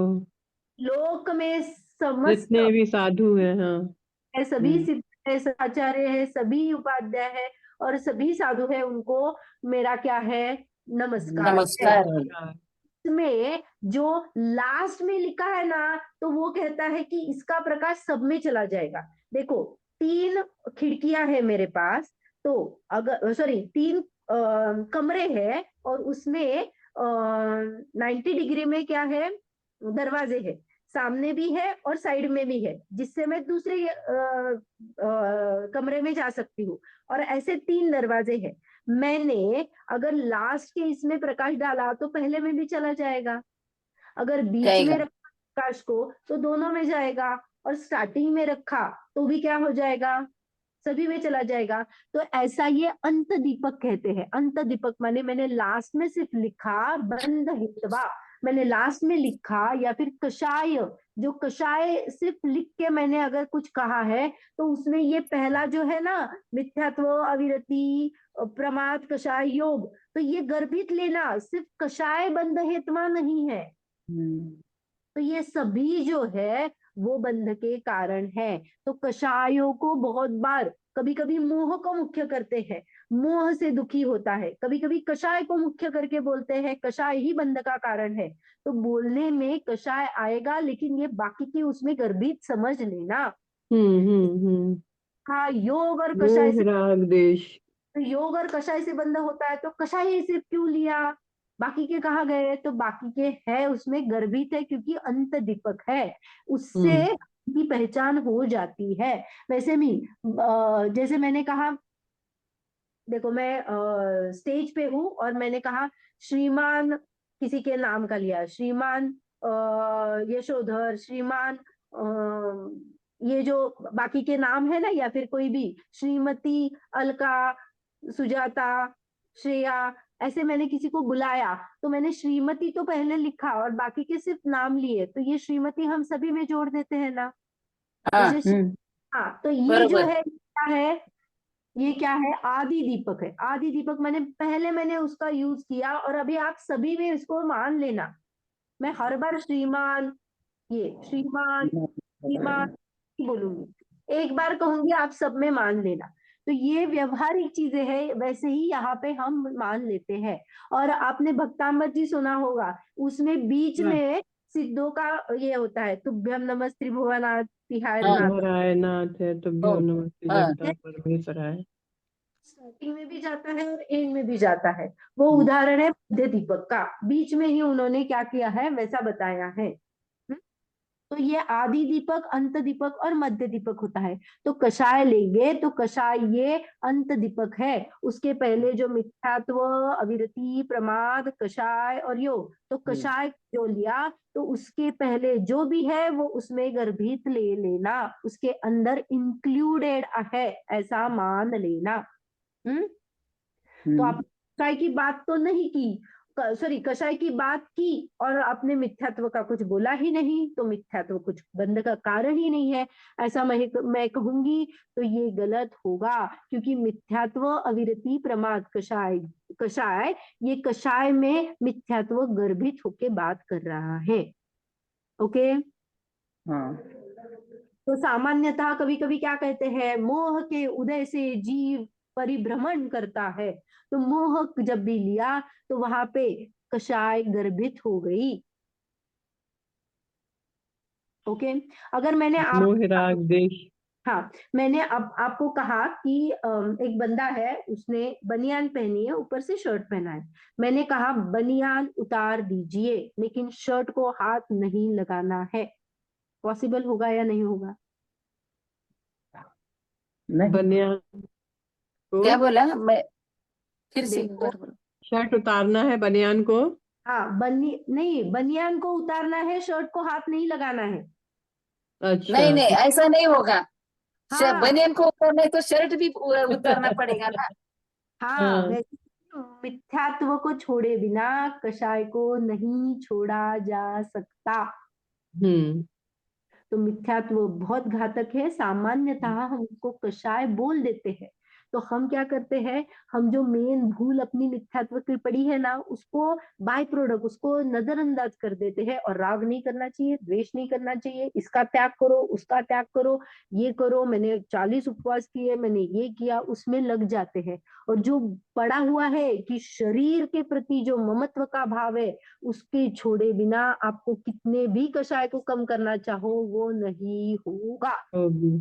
Speaker 1: लोक में समस्त
Speaker 2: जितने भी साधु हैं। हाँ।
Speaker 1: है, सभी सिद्ध है, आचार्य है, सभी उपाध्याय है, और सभी साधु है, उनको मेरा क्या है? नमस्कार है।
Speaker 3: नमस्कार है।
Speaker 1: इसमें जो लास्ट में लिखा है ना, तो वो कहता है कि इसका प्रकाश सब में चला जाएगा। देखो, 3 खिड़कियां है मेरे पास, तो अगर तीन कमरे है और उसमें 90 डिग्री में क्या है, दरवाजे है, सामने भी है और साइड में भी है, जिससे मैं दूसरे कमरे में जा सकती हूँ। और ऐसे 3 दरवाजे हैं। मैंने अगर लास्ट के इसमें प्रकाश डाला तो पहले में भी चला जाएगा, अगर बीच में
Speaker 3: जाएगा।
Speaker 1: रखा प्रकाश को तो दोनों में जाएगा, और स्टार्टिंग में रखा तो भी क्या हो जाएगा, सभी में चला जाएगा। तो ऐसा ये अंत दीपक कहते हैं। अंत दीपक माने मैंने लास्ट में सिर्फ लिखा बंद हितवा, मैंने लास्ट में लिखा, या फिर कषाय, जो कषाय सिर्फ लिख के मैंने अगर कुछ कहा है तो उसमें ये पहला जो है ना, मिथ्यात्व, अविरति, प्रमाद, कषाय, योग, तो ये गर्भित लेना सिर्फ कषाय बंध हेतवा नहीं है। तो ये सभी जो है वो बंध के कारण है। तो कषायों को बहुत बार कभी कभी मोह को मुख्य करते हैं, मोह से दुखी होता है, कभी कभी कषाय को मुख्य करके बोलते हैं, कषाय ही बंध का कारण है। तो बोलने में कषाय आएगा, लेकिन ये बाकी की उसमें गर्भित समझ लेना। हाँ, योग और कषाय
Speaker 2: मोह
Speaker 1: से,
Speaker 2: राग देश।
Speaker 1: तो योग और कषाय से बंध होता है, तो कषाय ही सिर्फ क्यों लिया, बाकी के कहाँ गए, तो बाकी के है उसमें गर्भित है, क्योंकि अंत दीपक है, उससे की पहचान हो जाती है। वैसे भी जैसे मैंने कहा, देखो मैं स्टेज पे हूँ और मैंने कहा श्रीमान, किसी के नाम का लिया, श्रीमान यशोधर, श्रीमान ये जो बाकी के नाम है ना, या फिर कोई भी, श्रीमती, अलका, सुजाता, श्रेया, ऐसे मैंने किसी को बुलाया, तो मैंने श्रीमती तो पहले लिखा और बाकी के सिर्फ नाम लिए, तो ये श्रीमती हम सभी में जोड़ देते हैं ना।
Speaker 3: हाँ,
Speaker 1: जैसे हाँ, तो ये जो
Speaker 3: बरोबर।
Speaker 1: है क्या है, ये क्या है, आदि दीपक है। आदि दीपक मैंने उसका यूज किया, और अभी आप सभी में इसको मान लेना। मैं हर बार श्रीमान, ये श्रीमान, श्रीमान बोलूंगी, एक बार कहूंगी, आप सब में मान लेना। तो ये व्यवहारिक चीजें हैं, वैसे ही यहाँ पे हम मान लेते हैं। और आपने भक्तामृत जी सुना होगा, उसमें बीच में सिद्धों का ये होता है, तुभ्यम नमः त्रिभुवनाथ तिहाय
Speaker 3: हाँ,
Speaker 1: नाथ,
Speaker 2: नाराय नाथ है तुभ्यो
Speaker 3: ओ,
Speaker 2: नमस्ते
Speaker 3: हाँ,
Speaker 2: जगता परमेश्वराय।
Speaker 1: स्टार्टिंग में भी जाता है और एंड में भी जाता है। वो उदाहरण है मध्य दीपक का, बीच में ही उन्होंने क्या किया है वैसा बताया है। तो ये आदि दीपक, अंत दीपक और मध्य दीपक होता है। तो कषाय लेंगे तो कषाय ये अंत दीपक है, उसके पहले जो मिथ्यात्व, अविरति, प्रमाद, कषाय और योग, तो कषाय जो लिया तो उसके पहले जो भी है वो उसमें गर्भित ले लेना, उसके अंदर इंक्लूडेड है, ऐसा मान लेना। तो आप कषाय की बात तो नहीं की, सॉरी, कषाय की बात की और आपने मिथ्यात्व का कुछ बोला ही नहीं, तो मिथ्यात्व कुछ बंध का कारण ही नहीं है, ऐसा मैं कहूंगी तो ये गलत होगा। क्योंकि मिथ्यात्व, अविरति, प्रमाद, कषाय, कषाय, ये कषाय में मिथ्यात्व गर्भित होके बात कर रहा है। ओके। तो सामान्यतः कभी कभी क्या कहते हैं, मोह के उदय से जीव परिभ्रमण करता है, तो मोह जब भी लिया तो वहां पे कषाय गर्भित हो गई। ओके। अगर मैंने
Speaker 2: मोह राग देश।
Speaker 1: हाँ, मैंने अब आपको कहा कि एक बंदा है, उसने बनियान पहनी है, ऊपर से शर्ट पहना है, मैंने कहा बनियान उतार दीजिए, लेकिन शर्ट को हाथ नहीं लगाना है, पॉसिबल होगा या नहीं होगा?
Speaker 2: बनियान को,
Speaker 3: क्या बोला मैं, फिर से एक
Speaker 1: देखो,
Speaker 3: बार बोलो।
Speaker 2: शर्ट उतारना है बनियान को।
Speaker 1: हाँ, नहीं, बनियान को उतारना है, शर्ट को हाथ नहीं लगाना है।
Speaker 2: अच्छा।
Speaker 3: नहीं नहीं, ऐसा नहीं होगा।
Speaker 1: हाँ
Speaker 3: बनियान को उतारना है तो शर्ट भी उतारना पड़ेगा ना।
Speaker 1: हाँ,
Speaker 2: हाँ।
Speaker 1: वैसे मिथ्यात्व को छोड़े बिना कषाय को नहीं छोड़ा जा सकता।
Speaker 2: हम्म।
Speaker 1: तो मिथ्यात्व बहुत घातक है, सामान्यतः हम उसको कषाय बोल देते हैं। तो हम क्या करते हैं, हम जो मेन भूल अपनी मिथ्यात्व की पड़ी है ना, उसको बाय प्रोडक्ट उसको नजरअंदाज कर देते हैं, और राग नहीं करना चाहिए, द्वेष नहीं करना चाहिए, इसका त्याग करो, उसका त्याग करो, ये करो, मैंने 40 उपवास किए, मैंने ये किया, उसमें लग जाते हैं। और जो पड़ा हुआ है कि शरीर के प्रति जो ममत्व का भाव है, उसके छोड़े बिना आपको कितने भी कषाय को कम करना चाहो वो नहीं होगा।
Speaker 2: होगी।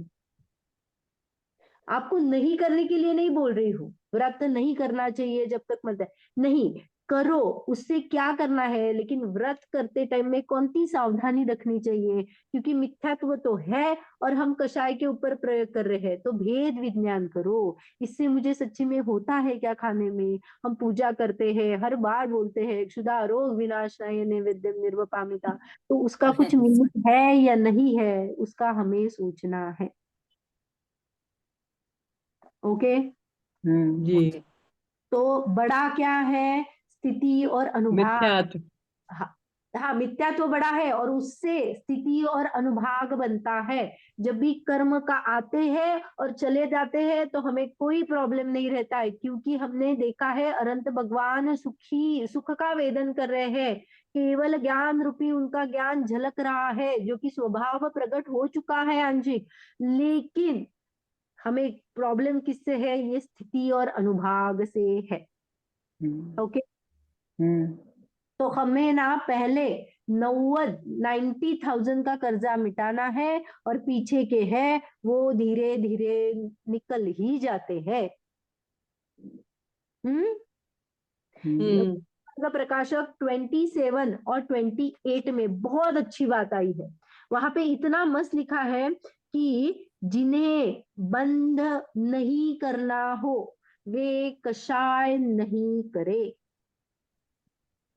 Speaker 1: आपको नहीं करने के लिए नहीं बोल रही हूँ, व्रत नहीं करना चाहिए जब तक मत नहीं करो, उससे क्या करना है, लेकिन व्रत करते टाइम में कौन सी सावधानी रखनी चाहिए, क्योंकि मिथ्यात्व तो है और हम कषाय के ऊपर प्रयोग कर रहे हैं, तो भेद विज्ञान करो, इससे मुझे सच्ची में होता है क्या खाने में, हम पूजा करते हैं, हर बार बोलते हैं क्षुधा रोग विनाशाय नैवेद्यम निर्वपामिता, तो उसका कुछ मीनिंग है या नहीं है, उसका हमें सोचना है। ओके,
Speaker 2: जी।
Speaker 1: तो बड़ा क्या है, स्थिति और अनुभाग।
Speaker 2: मिथ्यात्व।
Speaker 1: हाँ, हाँ, मिथ्यात्व बड़ा है और उससे स्थिति और अनुभाग बनता है। जब भी कर्म का आते हैं और चले जाते हैं तो हमें कोई प्रॉब्लम नहीं रहता है, क्योंकि हमने देखा है अनंत भगवान सुख का वेदन कर रहे हैं, केवल ज्ञान रूपी उनका ज्ञान झलक रहा है, जो कि स्वभाव प्रकट हो चुका है आंशिक, लेकिन हमें प्रॉब्लम किससे है, ये स्थिति और अनुभाग से है। ओके, तो हमें ना पहले 90,000 का कर्जा मिटाना है और पीछे के है वो धीरे धीरे निकल ही जाते हैं। का प्रकाशक 27 और 28 में बहुत अच्छी बात आई है, वहां पे इतना मस्त लिखा है कि जिन्हें बंध नहीं करना हो वे कषाय नहीं करे।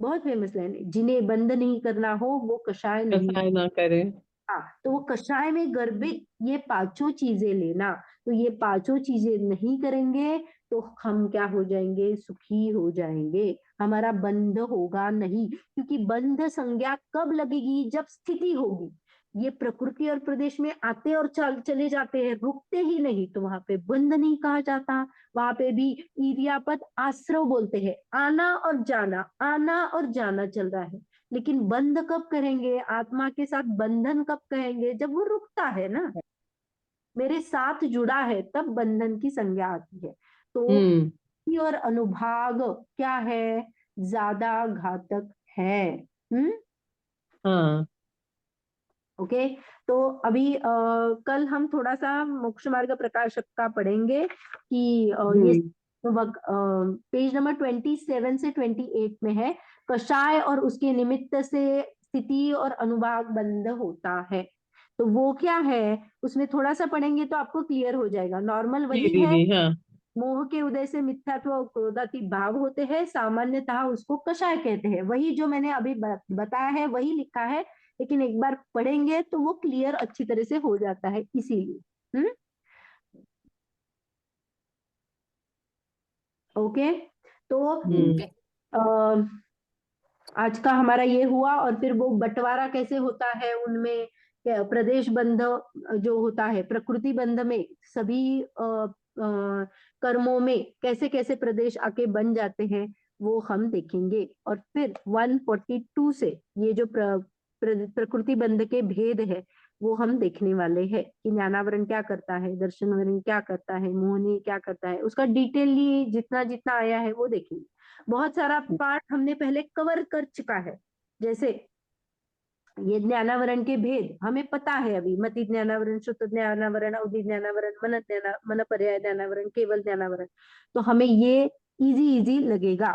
Speaker 1: बहुत फेमस लाइन है, जिन्हें बंद नहीं करना हो वो कषाय नहीं।
Speaker 2: कसाय ना करे।
Speaker 1: हाँ, तो वो कषाय में गर्भित ये पांचों चीजें लेना, तो ये पांचों चीजें नहीं करेंगे तो हम क्या हो जाएंगे, सुखी हो जाएंगे, हमारा बंध होगा नहीं, क्योंकि बंध संज्ञा कब लगेगी, जब स्थिति होगी। ये प्रकृति और प्रदेश में आते और चले जाते हैं, रुकते ही नहीं, तो वहां पे बंध नहीं कहा जाता, वहां पे भी ईर्यापद आश्रव बोलते हैं, आना और जाना चल रहा है, लेकिन बंध कब करेंगे, आत्मा के साथ बंधन कब कहेंगे, जब वो रुकता है ना, मेरे साथ जुड़ा है, तब बंधन की संज्ञा आती है। तो और अनुभाग क्या है, ज्यादा घातक है।
Speaker 2: हाँ।
Speaker 1: ओके, तो अभी कल हम थोड़ा सा मोक्ष मार्ग प्रकाशक का पढ़ेंगे कि ये पेज नंबर 27 से 28 में है, कषाय और उसके निमित्त से स्थिति और अनुभाग बंध होता है, तो वो क्या है उसमें थोड़ा सा पढ़ेंगे तो आपको क्लियर हो जाएगा। नॉर्मल
Speaker 2: जी
Speaker 1: वही है,
Speaker 2: दीदी। हाँ।
Speaker 1: मोह के उदय से मिथ्यात्व और क्रोधाती भाव होते हैं, सामान्यतः उसको कषाय कहते हैं, वही जो मैंने अभी बताया है वही लिखा है, लेकिन एक बार पढ़ेंगे तो वो क्लियर अच्छी तरह से हो जाता है, इसीलिए। ओके, तो आज का हमारा ये हुआ, और फिर वो बंटवारा कैसे होता है उनमें, प्रदेश बंध जो होता है प्रकृति बंध में, सभी कर्मों में कैसे कैसे प्रदेश आके बन जाते हैं वो हम देखेंगे, और फिर 142 से ये जो प्रकृति बंध के भेद है वो हम देखने वाले हैं, कि ज्ञानावरण क्या करता है, दर्शनावरण क्या करता है, मोहनी क्या करता है, उसका डिटेलली जितना जितना आया है वो देखेंगे। बहुत सारा पार्ट हमने पहले कवर कर चुका है, जैसे ये ज्ञानावरण के भेद हमें पता है, अभी मति ज्ञानावरण, श्रुत ज्ञानावरण, अवधि ज्ञानावरण, मन पर्याय ज्ञानावरण, केवल ज्ञानावरण, तो हमें ये इजी इजी लगेगा।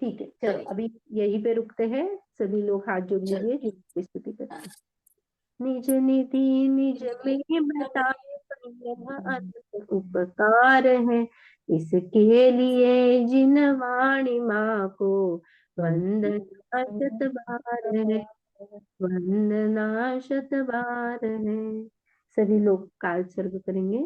Speaker 1: ठीक है, चलो अभी यहीं पे रुकते हैं, सभी लोग हाथ जोड़ लीजिए जो स्तुति करते हैं। निज निधि निज में बताए यह अनंत उपकार है, इसके लिए जिन वाणी माँ को वंदना शत बार है, वंदना शत बार है। सभी लोग काल सर्व करेंगे।